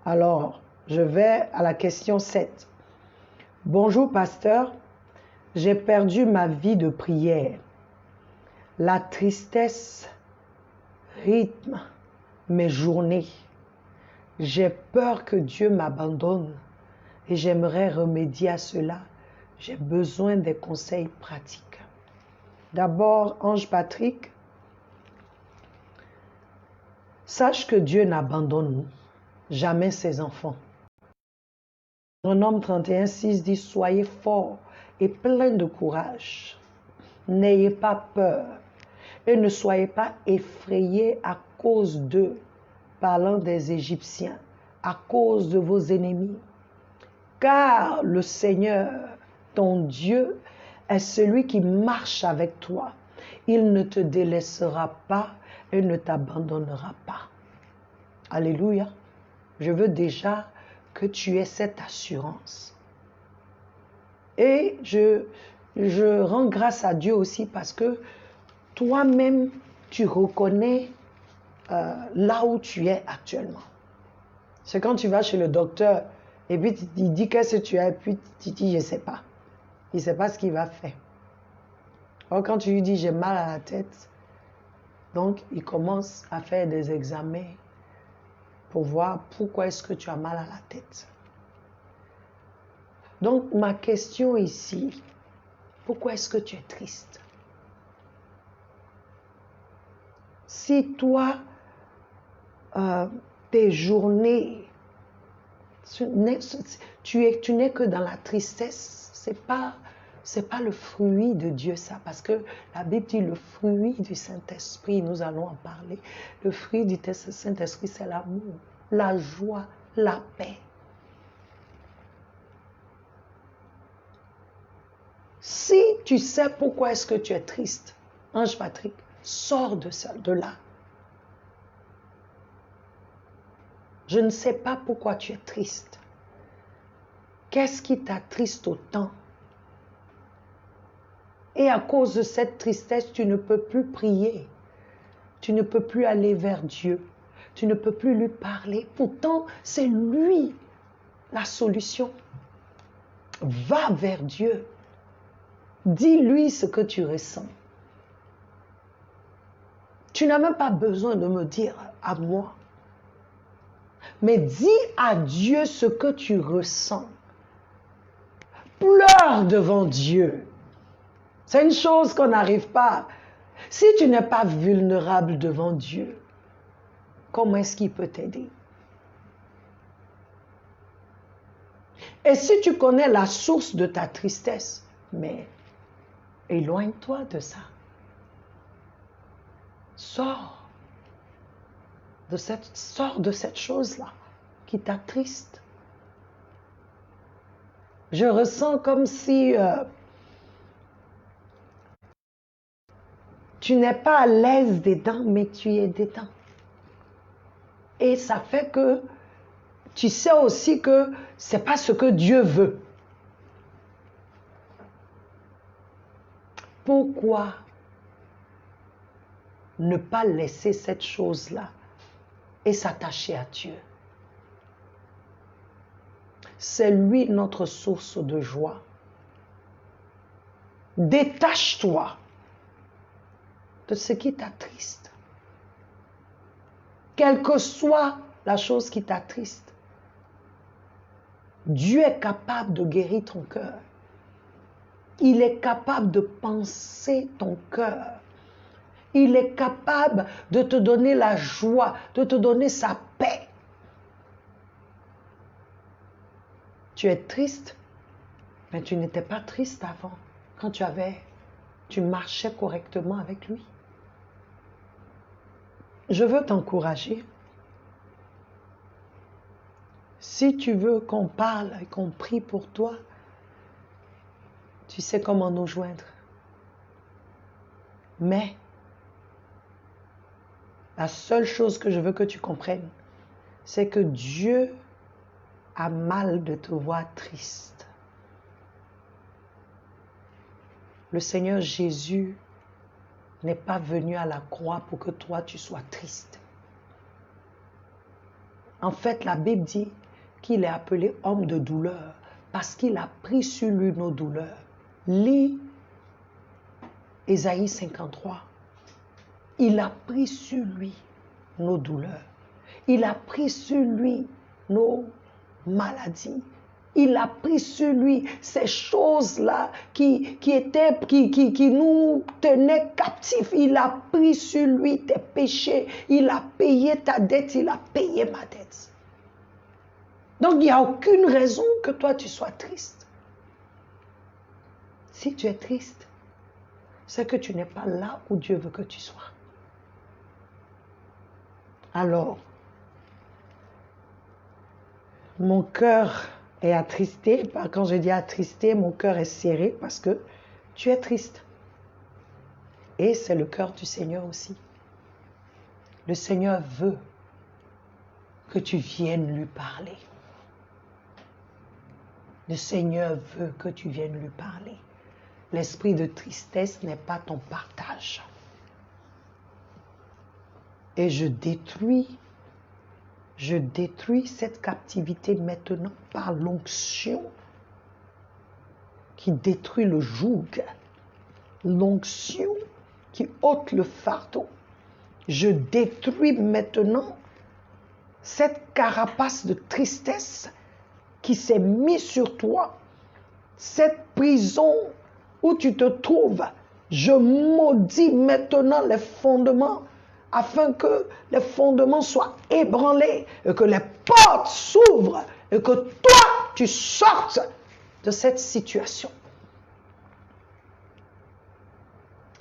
Alors, je vais à la question 7. Bonjour, pasteur. J'ai perdu ma vie de prière. La tristesse rythme mes journées. J'ai peur que Dieu m'abandonne et j'aimerais remédier à cela. J'ai besoin des conseils pratiques. D'abord, Ange Patrick, sache que Dieu n'abandonne jamais ses enfants. Deutéronome 31:6 dit, soyez forts et plein de courage. N'ayez pas peur et ne soyez pas effrayés à cause d'eux, parlant des Égyptiens, à cause de vos ennemis. Car le Seigneur, ton Dieu, est celui qui marche avec toi. Il ne te délaissera pas et ne t'abandonnera pas. Alléluia. Je veux déjà que tu aies cette assurance. Et je rends grâce à Dieu aussi parce que toi-même, tu reconnais là où tu es actuellement. C'est quand tu vas chez le docteur et puis il dit qu'est-ce que tu as et puis tu dis je ne sais pas. Il ne sait pas ce qu'il va faire. Or quand tu lui dis j'ai mal à la tête, donc il commence à faire des examens pour voir pourquoi est-ce que tu as mal à la tête. Donc ma question ici, pourquoi est-ce que tu es triste? Si toi, tes journées, tu n'es que dans la tristesse, c'est pas le fruit de Dieu ça, parce que la Bible dit le fruit du Saint-Esprit, nous allons en parler. Le fruit du Saint-Esprit, c'est l'amour, la joie, la paix. Si tu sais pourquoi est-ce que tu es triste, Ange Patrick, sors de là. Je ne sais pas pourquoi tu es triste. Qu'est-ce qui t'attriste autant? Et à cause de cette tristesse, tu ne peux plus prier. Tu ne peux plus aller vers Dieu. Tu ne peux plus lui parler. Pourtant, c'est lui la solution. Va vers Dieu. Dis-lui ce que tu ressens. Tu n'as même pas besoin de me dire à moi. Mais dis à Dieu ce que tu ressens. Pleure devant Dieu. C'est une chose qu'on n'arrive pas. Si tu n'es pas vulnérable devant Dieu, comment est-ce qu'il peut t'aider? Et si tu connais la source de ta tristesse, mais éloigne-toi de ça. Sors de cette chose-là qui t'attriste. Je ressens comme si tu n'es pas à l'aise dedans, mais tu es dedans. Et ça fait que tu sais aussi que ce n'est pas ce que Dieu veut. Pourquoi ne pas laisser cette chose-là et s'attacher à Dieu? C'est lui notre source de joie. Détache-toi de ce qui t'attriste. Quelle que soit la chose qui t'attriste, Dieu est capable de guérir ton cœur. Il est capable de penser ton cœur. Il est capable de te donner la joie, de te donner sa paix. Tu es triste, mais tu n'étais pas triste avant, quand tu marchais correctement avec lui. Je veux t'encourager. Si tu veux qu'on parle et qu'on prie pour toi, tu sais comment nous joindre. Mais la seule chose que je veux que tu comprennes, c'est que Dieu a mal de te voir triste. Le Seigneur Jésus n'est pas venu à la croix pour que toi tu sois triste. En fait, la Bible dit qu'il est appelé homme de douleur parce qu'il a pris sur lui nos douleurs. Lis Ésaïe 53. Il a pris sur lui nos douleurs. Il a pris sur lui nos maladies. Il a pris sur lui ces choses-là qui nous tenaient captifs. Il a pris sur lui tes péchés. Il a payé ta dette. Il a payé ma dette. Donc, il n'y a aucune raison que toi, tu sois triste. Si tu es triste, c'est que tu n'es pas là où Dieu veut que tu sois. Alors, Mon cœur est attristé. Quand je dis attristé, mon cœur est serré parce que tu es triste. Et c'est le cœur du Seigneur aussi. Le Seigneur veut que tu viennes lui parler. Le Seigneur veut que tu viennes lui parler. L'esprit de tristesse n'est pas ton partage. Et je détruis cette captivité maintenant par l'onction qui détruit le joug, l'onction qui ôte le fardeau. Je détruis maintenant cette carapace de tristesse qui s'est mise sur toi, cette prison où tu te trouves. Je maudis maintenant les fondements afin que les fondements soient ébranlés et que les portes s'ouvrent et que toi, tu sortes de cette situation.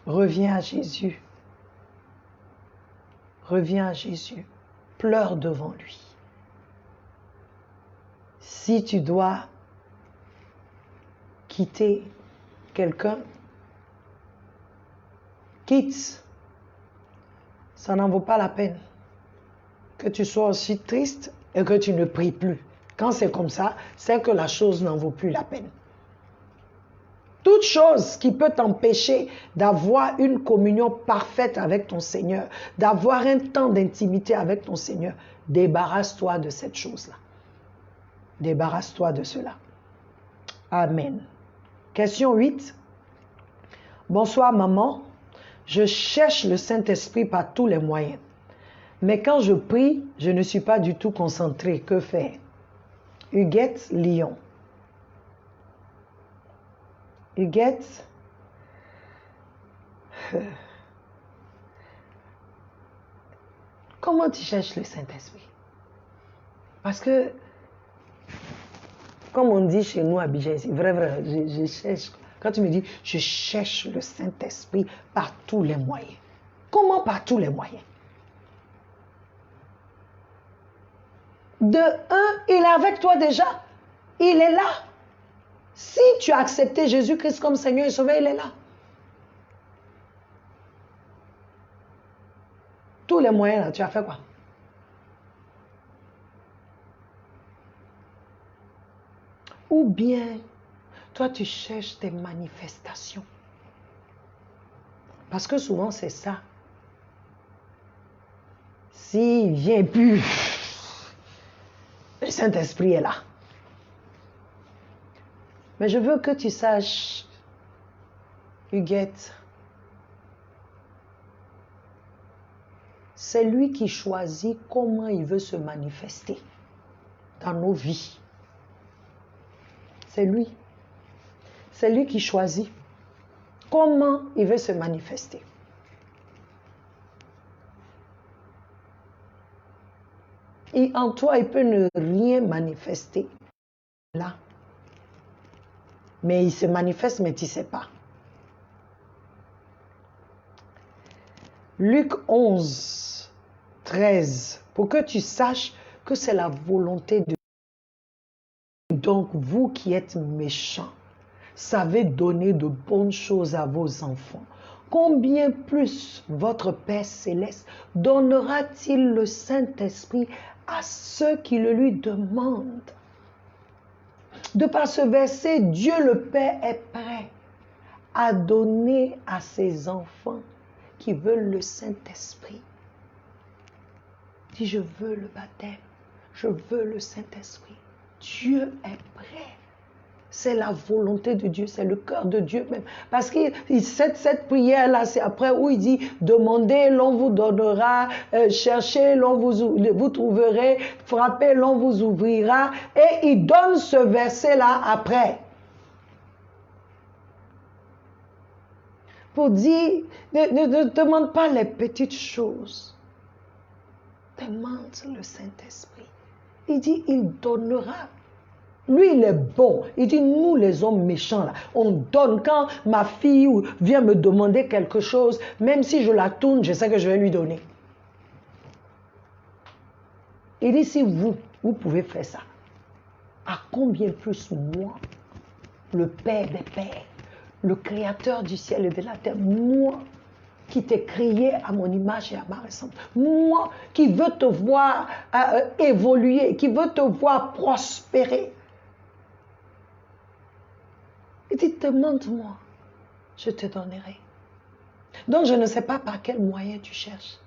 Reviens à Jésus. Reviens à Jésus. Pleure devant lui. Si tu dois quitter quelqu'un, quitte. Ça n'en vaut pas la peine que tu sois aussi triste et que tu ne pries plus. Quand c'est comme ça, c'est que la chose n'en vaut plus la peine. Toute chose qui peut t'empêcher d'avoir une communion parfaite avec ton Seigneur, d'avoir un temps d'intimité avec ton Seigneur, débarrasse-toi de cette chose-là. Débarrasse-toi de cela. Amen. Question 8. Bonsoir maman. Je cherche le Saint-Esprit par tous les moyens. Mais quand je prie, je ne suis pas du tout concentrée. Que faire? Huguette, Lyon. Huguette, comment tu cherches le Saint-Esprit? Parce que, comme on dit chez nous à Abidjan, c'est vrai, je cherche. Quand tu me dis, je cherche le Saint-Esprit par tous les moyens. Comment par tous les moyens? De un, il est avec toi déjà. Il est là. Si tu as accepté Jésus-Christ comme Seigneur et Sauveur, il est là. Tous les moyens, là, tu as fait quoi? Ou bien, toi, tu cherches tes manifestations. Parce que souvent, c'est ça. S'il ne vient plus, le Saint-Esprit est là. Mais je veux que tu saches, Huguette, c'est lui qui choisit comment il veut se manifester dans nos vies. C'est lui. C'est lui qui choisit comment il veut se manifester. Et en toi, il peut ne rien manifester là. Mais il se manifeste, mais tu ne sais pas. Luc 11, 13. Pour que tu saches que c'est la volonté de Dieu. Donc, vous qui êtes méchants, savez donner de bonnes choses à vos enfants. Combien plus votre Père Céleste donnera-t-il le Saint-Esprit à ceux qui le lui demandent? De par ce verset, Dieu le Père est prêt à donner à ses enfants qui veulent le Saint-Esprit. Dis, je veux le baptême, je veux le Saint-Esprit. Dieu est prêt. C'est la volonté de Dieu, c'est le cœur de Dieu même. Parce que cette prière-là, c'est après où il dit, demandez, l'on vous donnera, cherchez, l'on vous trouverez, frappez, l'on vous ouvrira. Et il donne ce verset-là après. Pour dire, ne demande pas les petites choses. Demande le Saint-Esprit. Il dit, il donnera. Lui, il est bon. Il dit, nous les hommes méchants, là, on donne. Quand ma fille vient me demander quelque chose, même si je la tourne, je sais que je vais lui donner. Il dit, si vous pouvez faire ça, à combien plus moi, le Père des Pères, le Créateur du ciel et de la terre, moi qui t'ai créé à mon image et à ma ressemblance, moi qui veux te voir évoluer, qui veux te voir prospérer. Il dit, demande-moi, je te donnerai. Donc je ne sais pas par quel moyen tu cherches.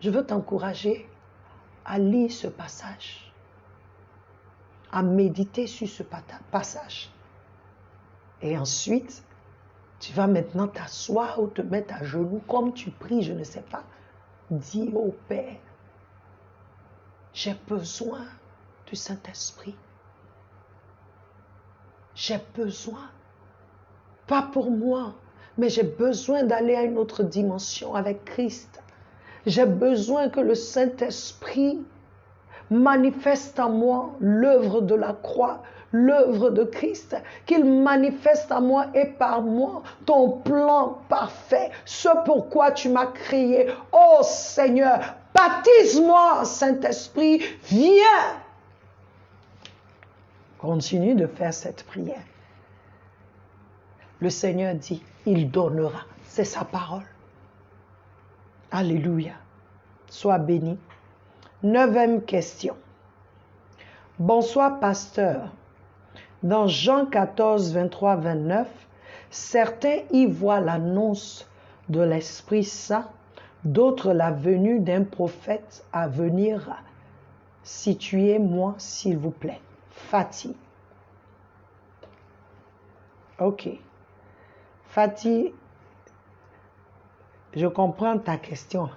Je veux t'encourager à lire ce passage, à méditer sur ce passage. Et ensuite, tu vas maintenant t'asseoir ou te mettre à genoux comme tu pries, je ne sais pas. Dis au Père, j'ai besoin du Saint-Esprit. J'ai besoin, pas pour moi, mais j'ai besoin d'aller à une autre dimension avec Christ. J'ai besoin que le Saint-Esprit manifeste en moi l'œuvre de la croix, l'œuvre de Christ, qu'il manifeste en moi et par moi ton plan parfait, ce pourquoi tu m'as créé. Oh Seigneur, baptise-moi, Saint-Esprit, viens. Continue de faire cette prière. Le Seigneur dit, il donnera. C'est sa parole. Alléluia. Sois béni. 9e question. Bonsoir, pasteur. Dans Jean 14, 23, 29, certains y voient l'annonce de l'Esprit Saint, d'autres la venue d'un prophète à venir. Situez-moi, s'il vous plaît. Fatih. Ok. Fatih, je comprends ta question.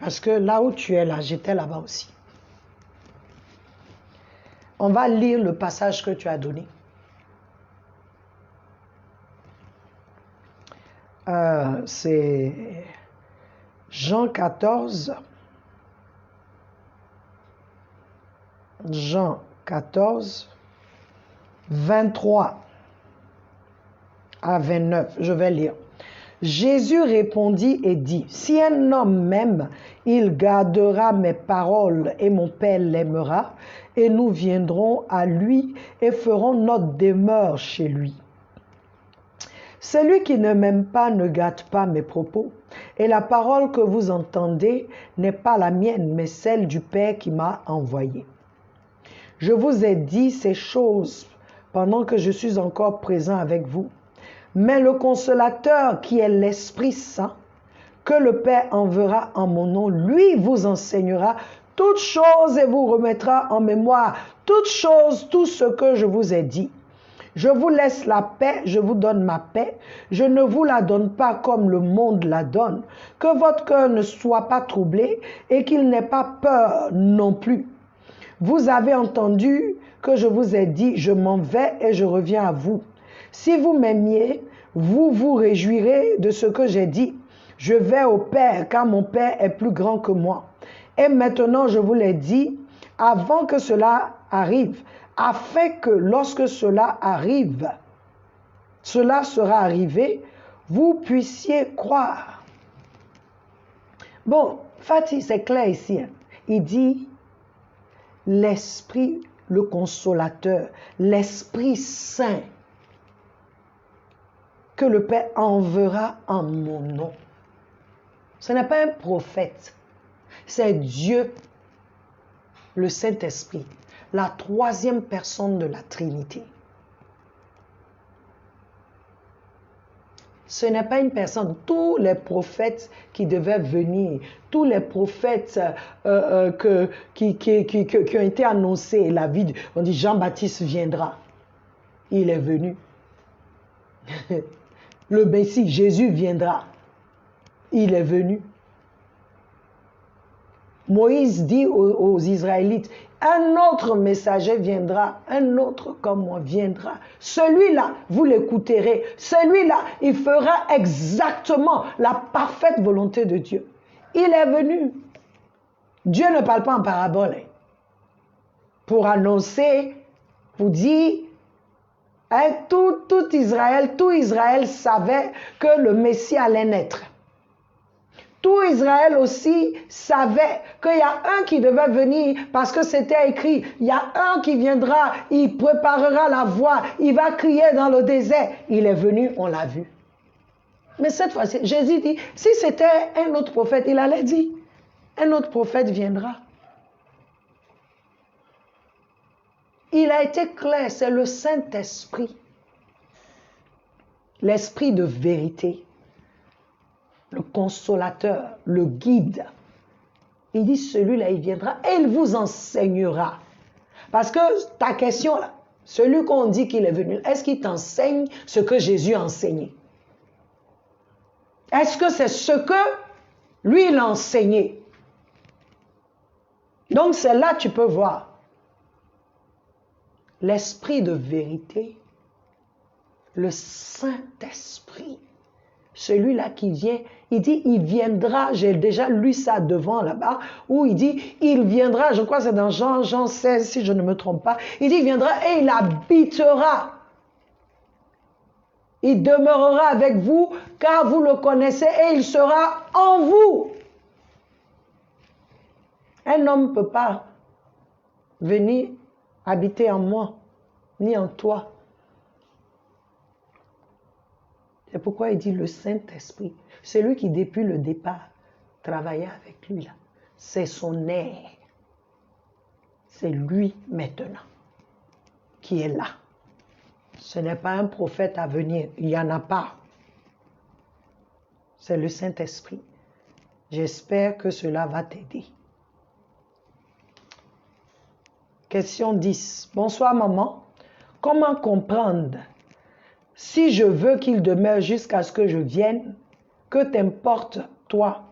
Parce que là où tu es là, j'étais là-bas aussi. On va lire le passage que tu as donné. C'est Jean 14. Jean 14, 23 à 29. Je vais lire. Jésus répondit et dit, si un homme m'aime, il gardera mes paroles et mon Père l'aimera, et nous viendrons à lui et ferons notre demeure chez lui. Celui qui ne m'aime pas ne garde pas mes propos, et la parole que vous entendez n'est pas la mienne, mais celle du Père qui m'a envoyé. Je vous ai dit ces choses pendant que je suis encore présent avec vous. Mais le consolateur qui est l'Esprit Saint, que le Père enverra en mon nom, lui vous enseignera toutes choses et vous remettra en mémoire toutes choses, tout ce que je vous ai dit. Je vous laisse la paix, je vous donne ma paix. Je ne vous la donne pas comme le monde la donne. Que votre cœur ne soit pas troublé et qu'il n'ait pas peur non plus. Vous avez entendu que je vous ai dit, je m'en vais et je reviens à vous. Si vous m'aimiez, vous vous réjouirez de ce que j'ai dit. Je vais au Père, car mon Père est plus grand que moi. Et maintenant, je vous l'ai dit, avant que cela arrive, afin que lorsque cela arrive, cela sera arrivé, vous puissiez croire. Bon, Fatih, c'est clair ici. Hein. Il dit, l'Esprit, le consolateur, l'Esprit Saint, que le Père enverra en mon nom. Ce n'est pas un prophète, c'est Dieu, le Saint-Esprit, la troisième personne de la Trinité. Ce n'est pas une personne. Tous les prophètes qui devaient venir, tous les prophètes qui ont été annoncés, la vie, on dit Jean-Baptiste viendra. Il est venu. Le Messie, Jésus viendra. Il est venu. Moïse dit aux Israélites, un autre messager viendra, un autre comme moi viendra. Celui-là, vous l'écouterez. Celui-là, il fera exactement la parfaite volonté de Dieu. Il est venu. Dieu ne parle pas en parabole. Pour annoncer, pour dire, hein, tout Israël savait que le Messie allait naître. Tout Israël aussi savait qu'il y a un qui devait venir parce que c'était écrit, il y a un qui viendra, il préparera la voie, il va crier dans le désert. Il est venu, on l'a vu. Mais cette fois-ci, Jésus dit, si c'était un autre prophète, il allait dire, un autre prophète viendra. Il a été clair, c'est le Saint-Esprit, l'Esprit de vérité, le consolateur, le guide. Il dit, celui-là, il viendra et il vous enseignera. Parce que ta question, là, celui qu'on dit qu'il est venu, est-ce qu'il t'enseigne ce que Jésus a enseigné? Est-ce que c'est ce que lui, il a enseigné? Donc, c'est là que tu peux voir l'Esprit de vérité, le Saint-Esprit. Celui-là qui vient, il dit, il viendra, j'ai déjà lu ça devant là-bas, où il dit, il viendra, je crois que c'est dans Jean 16, si je ne me trompe pas, il dit, il viendra et il habitera. Il demeurera avec vous, car vous le connaissez, et il sera en vous. Un homme ne peut pas venir habiter en moi, ni en toi. C'est pourquoi il dit le Saint-Esprit. C'est lui qui, depuis le départ, travaillait avec lui là. C'est son air. C'est lui maintenant qui est là. Ce n'est pas un prophète à venir. Il n'y en a pas. C'est le Saint-Esprit. J'espère que cela va t'aider. Question 10. Bonsoir maman. Comment comprendre si je veux qu'il demeure jusqu'à ce que je vienne, que t'importe toi?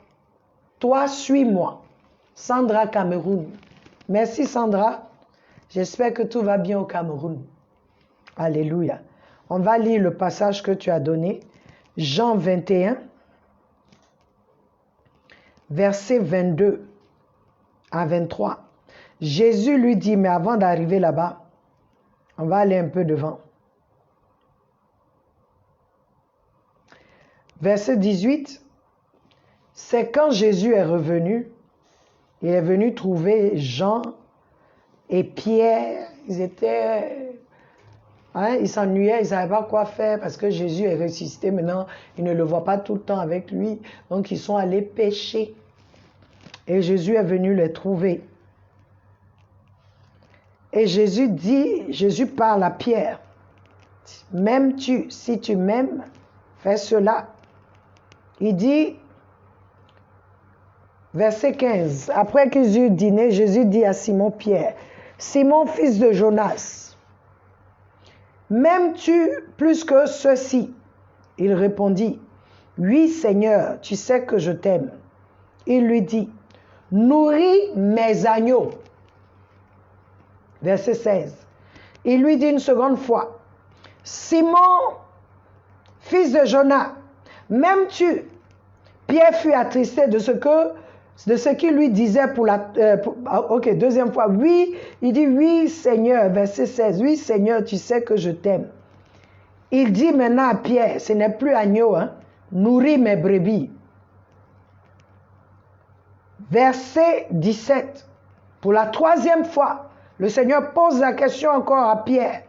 Toi, suis-moi. Sandra, Cameroun. Merci Sandra. J'espère que tout va bien au Cameroun. Alléluia. On va lire le passage que tu as donné. Jean 21, versets 22 à 23. Jésus lui dit, mais avant d'arriver là-bas, on va aller un peu devant. Verset 18, c'est quand Jésus est revenu, il est venu trouver Jean et Pierre. Ils étaient, ils s'ennuyaient, ils ne savaient pas quoi faire parce que Jésus est ressuscité. Maintenant, ils ne le voient pas tout le temps avec lui. Donc, ils sont allés pêcher. Et Jésus est venu les trouver. Et Jésus parle à Pierre. M'aimes-tu? Si tu m'aimes, fais cela. Il dit, verset 15, après qu'ils eurent dîné, Jésus dit à Simon Pierre, Simon, fils de Jonas, m'aimes-tu plus que ceci? Il répondit, oui Seigneur, tu sais que je t'aime. Il lui dit, nourris mes agneaux. Verset 16. Il lui dit une seconde fois, Simon, fils de Jonas, m'aimes-tu? Pierre fut attristé de ce qu'il lui disait deuxième fois. Oui, il dit oui Seigneur, verset 16. Oui Seigneur, tu sais que je t'aime. Il dit maintenant à Pierre, ce n'est plus agneau, nourris mes brebis. Verset 17. Pour la troisième fois, le Seigneur pose la question encore à Pierre.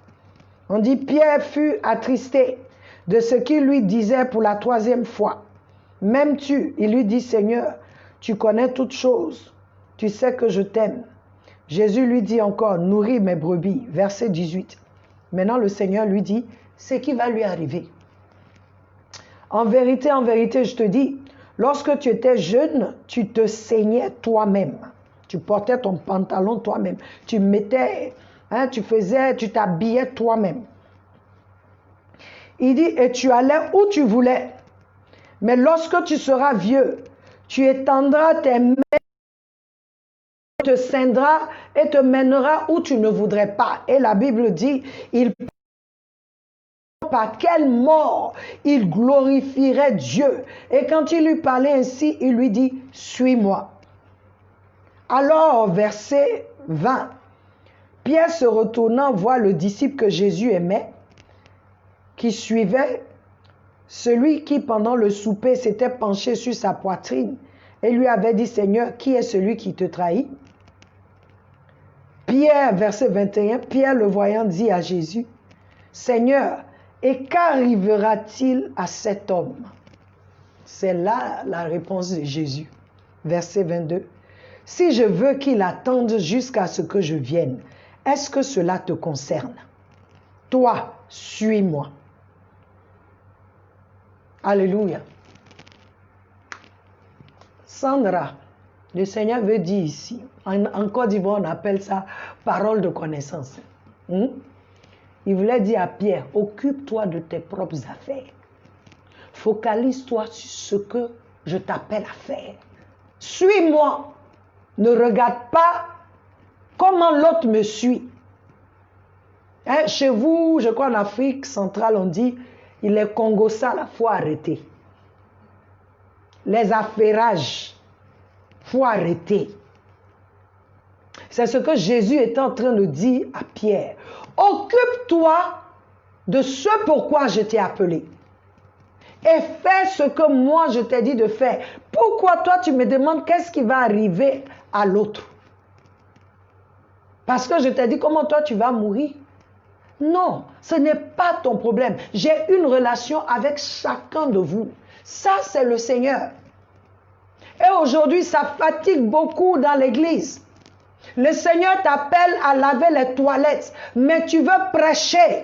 On dit Pierre fut attristé de ce qu'il lui disait pour la troisième fois. M'aimes-tu? Il lui dit, Seigneur, tu connais toutes choses. Tu sais que je t'aime. Jésus lui dit encore, nourris mes brebis. Verset 18. Maintenant, le Seigneur lui dit, ce qui va lui arriver. En vérité, je te dis, lorsque tu étais jeune, tu te saignais toi-même. Tu portais ton pantalon toi-même. Tu mettais, tu t'habillais toi-même. Il dit, et tu allais où tu voulais. Mais lorsque tu seras vieux, tu étendras tes mains, te ceindras et te mèneras où tu ne voudrais pas. Et la Bible dit, par quelle mort il glorifierait Dieu. Et quand il lui parlait ainsi, il lui dit, suis-moi. Alors, verset 20, Pierre se retournant voit le disciple que Jésus aimait, qui suivait, celui qui pendant le souper s'était penché sur sa poitrine et lui avait dit, Seigneur, qui est celui qui te trahit? Pierre, verset 21, Pierre le voyant dit à Jésus, Seigneur, et qu'arrivera-t-il à cet homme? C'est là la réponse de Jésus. Verset 22. Si je veux qu'il attende jusqu'à ce que je vienne, est-ce que cela te concerne? Toi, suis-moi. Alléluia. Sandra, le Seigneur veut dire ici, en Côte d'Ivoire, on appelle ça parole de connaissance. Il voulait dire à Pierre, occupe-toi de tes propres affaires. Focalise-toi sur ce que je t'appelle à faire. Suis-moi. Ne regarde pas comment l'autre me suit. Hein, chez vous, je crois en Afrique centrale, on dit, il est Congo ça, il faut arrêter. Les affairages, il faut arrêter. C'est ce que Jésus est en train de dire à Pierre. Occupe-toi de ce pourquoi je t'ai appelé. Et fais ce que moi je t'ai dit de faire. Pourquoi toi tu me demandes qu'est-ce qui va arriver à l'autre? Parce que je t'ai dit comment toi tu vas mourir? Non, ce n'est pas ton problème. J'ai une relation avec chacun de vous. Ça, c'est le Seigneur. Et aujourd'hui, ça fatigue beaucoup dans l'église. Le Seigneur t'appelle à laver les toilettes, mais tu veux prêcher.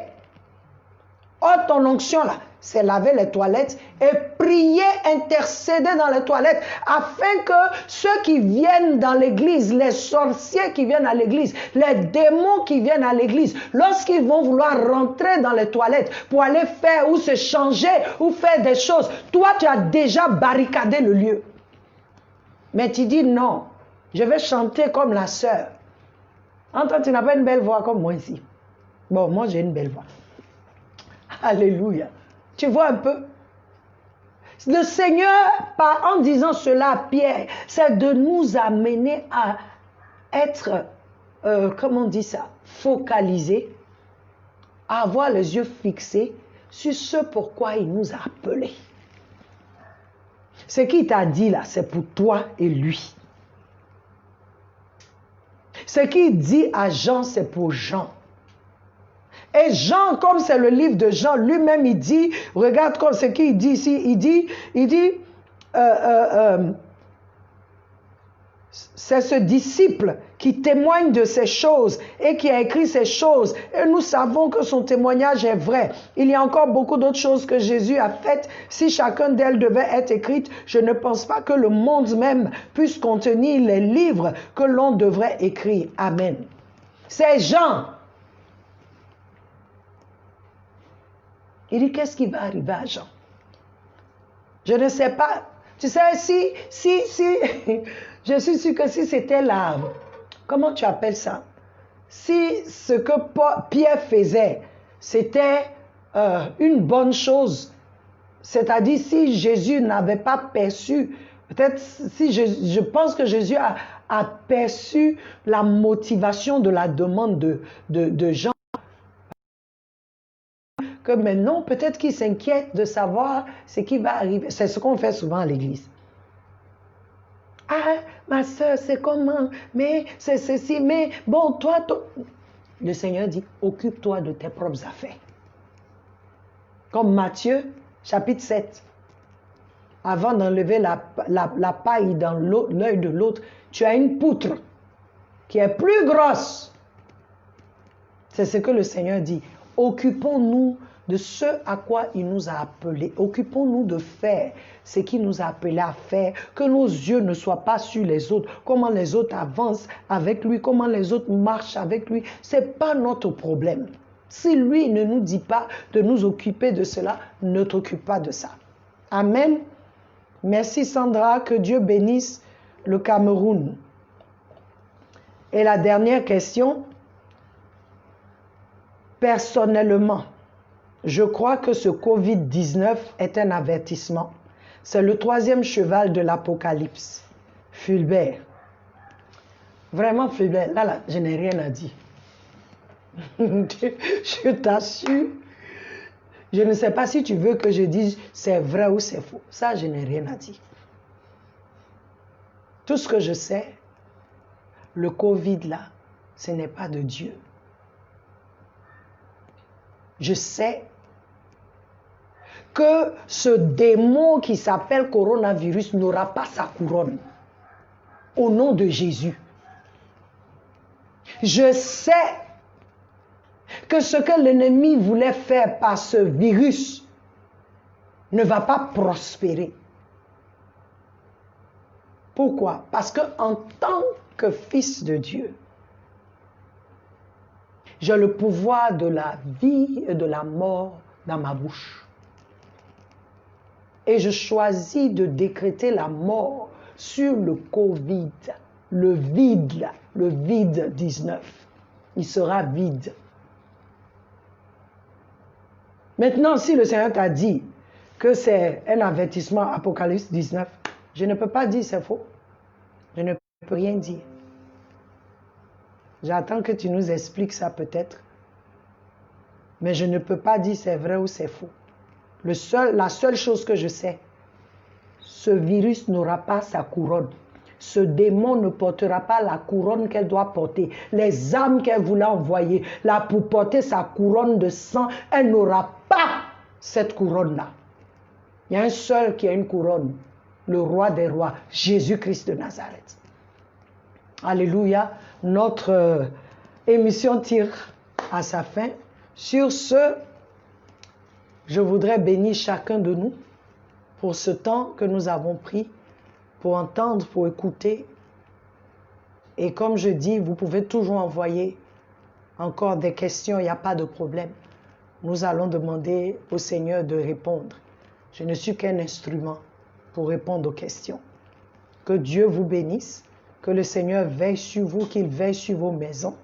Oh, ton onction là, c'est laver les toilettes et prier, intercéder dans les toilettes, afin que ceux qui viennent dans l'église, les sorciers qui viennent à l'église, les démons qui viennent à l'église, lorsqu'ils vont vouloir rentrer dans les toilettes pour aller faire ou se changer ou faire des choses, toi tu as déjà barricadé le lieu. Mais tu dis non, je vais chanter comme la sœur. En toi, tu n'as pas une belle voix comme moi ici. Bon, moi j'ai une belle voix. Alléluia. Tu vois un peu? Le Seigneur, en disant cela à Pierre, c'est de nous amener à être, comment on dit ça, focalisés, à avoir les yeux fixés sur ce pourquoi il nous a appelés. Ce qu'il t'a dit là, c'est pour toi et lui. Ce qu'il dit à Jean, c'est pour Jean. Et Jean, comme c'est le livre de Jean, lui-même, il dit, regarde comme ce qu'il dit ici, il dit, c'est ce disciple qui témoigne de ces choses et qui a écrit ces choses. Et nous savons que son témoignage est vrai. Il y a encore beaucoup d'autres choses que Jésus a faites. Si chacune d'elles devait être écrite, je ne pense pas que le monde même puisse contenir les livres que l'on devrait écrire. Amen. C'est Jean. Il dit, qu'est-ce qui va arriver à Jean? Je ne sais pas. Tu sais, si, je suis sûre que si c'était là, comment tu appelles ça? Si ce que Pierre faisait, c'était une bonne chose, c'est-à-dire si Jésus n'avait pas perçu, peut-être si je pense que Jésus a perçu la motivation de la demande de Jean, que maintenant, peut-être qu'il s'inquiète de savoir ce qui va arriver. C'est ce qu'on fait souvent à l'église. Ah, ma soeur, c'est comment? Mais c'est ceci, mais bon, toi... Le Seigneur dit, occupe-toi de tes propres affaires. Comme Matthieu, chapitre 7. Avant d'enlever la paille dans l'œil de l'autre, tu as une poutre qui est plus grosse. C'est ce que le Seigneur dit. Occupons-nous de ce à quoi il nous a appelés. Occupons-nous de faire ce qu'il nous a appelés à faire, que nos yeux ne soient pas sur les autres, comment les autres avancent avec lui, comment les autres marchent avec lui. Ce n'est pas notre problème. Si lui ne nous dit pas de nous occuper de cela, ne t'occupe pas de ça. Amen. Merci Sandra, que Dieu bénisse le Cameroun. Et la dernière question, personnellement, je crois que ce Covid-19 est un avertissement. C'est le 3e cheval de l'Apocalypse. Fulbert. Vraiment, Fulbert, là, je n'ai rien à dire. Je t'assure. Je ne sais pas si tu veux que je dise c'est vrai ou c'est faux. Ça, je n'ai rien à dire. Tout ce que je sais, le Covid là, ce n'est pas de Dieu. Je sais que ce démon qui s'appelle coronavirus n'aura pas sa couronne. Au nom de Jésus. Je sais que ce que l'ennemi voulait faire par ce virus ne va pas prospérer. Pourquoi? Parce qu'en tant que fils de Dieu, j'ai le pouvoir de la vie et de la mort dans ma bouche. Et je choisis de décréter la mort sur le Covid, le vide 19. Il sera vide. Maintenant, si le Seigneur t'a dit que c'est un avertissement Apocalypse 19, je ne peux pas dire c'est faux. Je ne peux rien dire. J'attends que tu nous expliques ça peut-être. Mais je ne peux pas dire c'est vrai ou c'est faux. La seule chose que je sais, ce virus n'aura pas sa couronne. Ce démon ne portera pas la couronne qu'elle doit porter. Les âmes qu'elle voulait envoyer là pour porter sa couronne de sang, elle n'aura pas cette couronne-là. Il y a un seul qui a une couronne, le roi des rois, Jésus-Christ de Nazareth. Alléluia. Notre émission tire à sa fin. Sur ce, je voudrais bénir chacun de nous pour ce temps que nous avons pris pour entendre, pour écouter. Et comme je dis, vous pouvez toujours envoyer encore des questions, il n'y a pas de problème. Nous allons demander au Seigneur de répondre. Je ne suis qu'un instrument pour répondre aux questions. Que Dieu vous bénisse, que le Seigneur veille sur vous, qu'il veille sur vos maisons,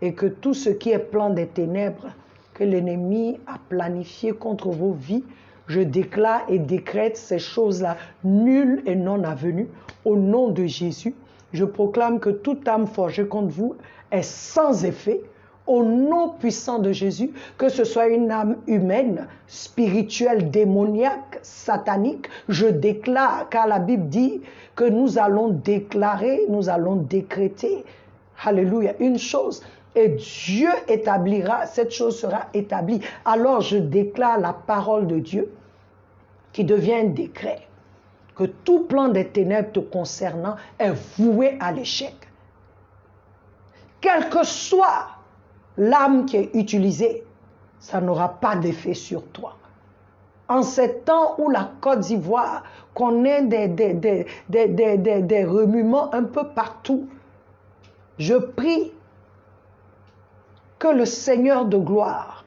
et que tout ce qui est plan des ténèbres, que l'ennemi a planifié contre vos vies, je déclare et décrète ces choses-là nulles et non avenues. Au nom de Jésus, je proclame que toute âme forgée contre vous est sans effet. Au nom puissant de Jésus, que ce soit une âme humaine, spirituelle, démoniaque, satanique, je déclare, car la Bible dit que nous allons déclarer, nous allons décréter, alléluia, une chose, et Dieu établira, cette chose sera établie. Alors je déclare la parole de Dieu qui devient un décret, que tout plan des ténèbres te concernant est voué à l'échec. Quelle que soit l'âme qui est utilisée, ça n'aura pas d'effet sur toi. En ces temps où la Côte d'Ivoire connaît des remuements un peu partout, je prie que le Seigneur de gloire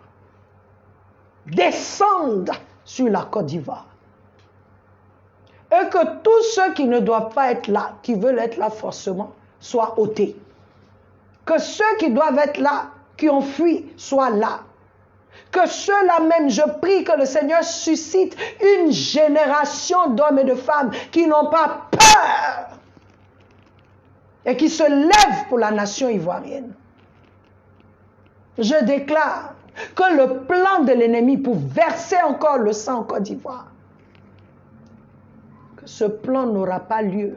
descende sur la Côte d'Ivoire. Et que tous ceux qui ne doivent pas être là, qui veulent être là forcément, soient ôtés. Que ceux qui doivent être là, qui ont fui, soient là. Que ceux-là même, je prie que le Seigneur suscite une génération d'hommes et de femmes qui n'ont pas peur et qui se lèvent pour la nation ivoirienne. Je déclare que le plan de l'ennemi pour verser encore le sang en Côte d'Ivoire, que ce plan n'aura pas lieu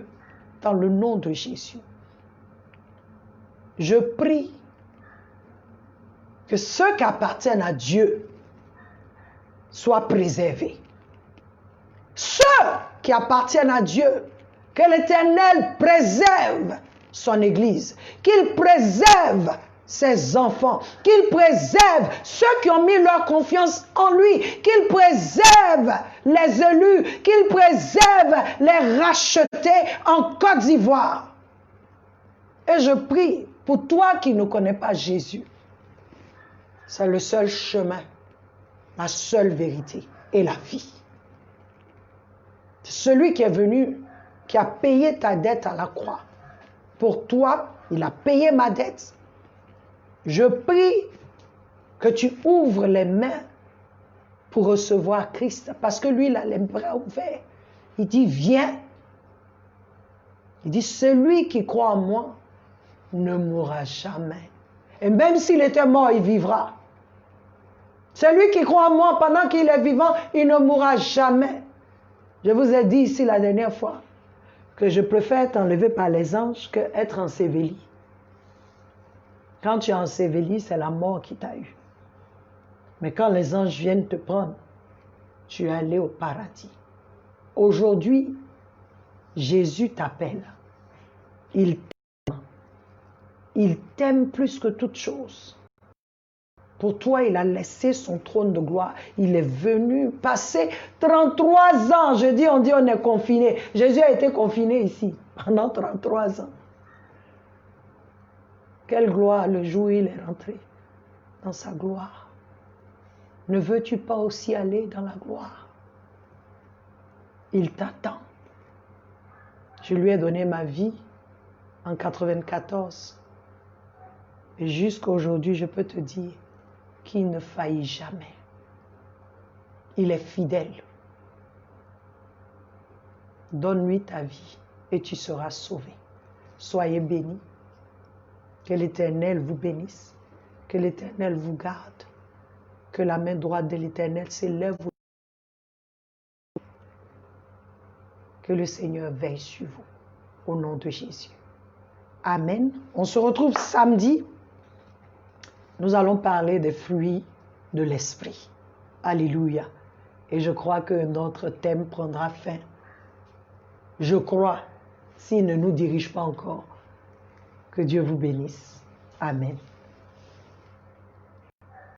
dans le nom de Jésus. Je prie que ceux qui appartiennent à Dieu soient préservés. Ceux qui appartiennent à Dieu, que l'Éternel préserve son Église, qu'il préserve ses enfants, qu'il préserve ceux qui ont mis leur confiance en lui, qu'il préserve les élus, qu'il préserve les rachetés en Côte d'Ivoire. Et je prie pour toi qui ne connais pas Jésus. C'est le seul chemin, la seule vérité et la vie. Celui qui est venu, qui a payé ta dette à la croix. Pour toi, il a payé ma dette. Je prie que tu ouvres les mains pour recevoir Christ. Parce que lui, il a les bras ouverts. Il dit, viens. Il dit, celui qui croit en moi ne mourra jamais. Et même s'il était mort, il vivra. Celui qui croit en moi pendant qu'il est vivant, il ne mourra jamais. Je vous ai dit ici la dernière fois que je préfère être enlevé par les anges qu'être enseveli. Quand tu es enseveli, c'est la mort qui t'a eu. Mais quand les anges viennent te prendre, tu es allé au paradis. Aujourd'hui, Jésus t'appelle. Il t'aime. Il t'aime plus que toute chose. Pour toi, il a laissé son trône de gloire. Il est venu passer 33 ans. On dit on est confiné. Jésus a été confiné ici pendant 33 ans. Quelle gloire le jour où il est rentré dans sa gloire. Ne veux-tu pas aussi aller dans la gloire? Il t'attend. Je lui ai donné ma vie en 94. Et jusqu'à aujourd'hui, je peux te dire qu'il ne faillit jamais. Il est fidèle. Donne-lui ta vie et tu seras sauvé. Soyez bénis. Que l'Éternel vous bénisse. Que l'Éternel vous garde. Que la main droite de l'Éternel s'élève. Que le Seigneur veille sur vous. Au nom de Jésus. Amen. On se retrouve samedi. Nous allons parler des fruits de l'esprit. Alléluia. Et je crois que notre thème prendra fin. Je crois, s'il ne nous dirige pas encore. Que Dieu vous bénisse. Amen.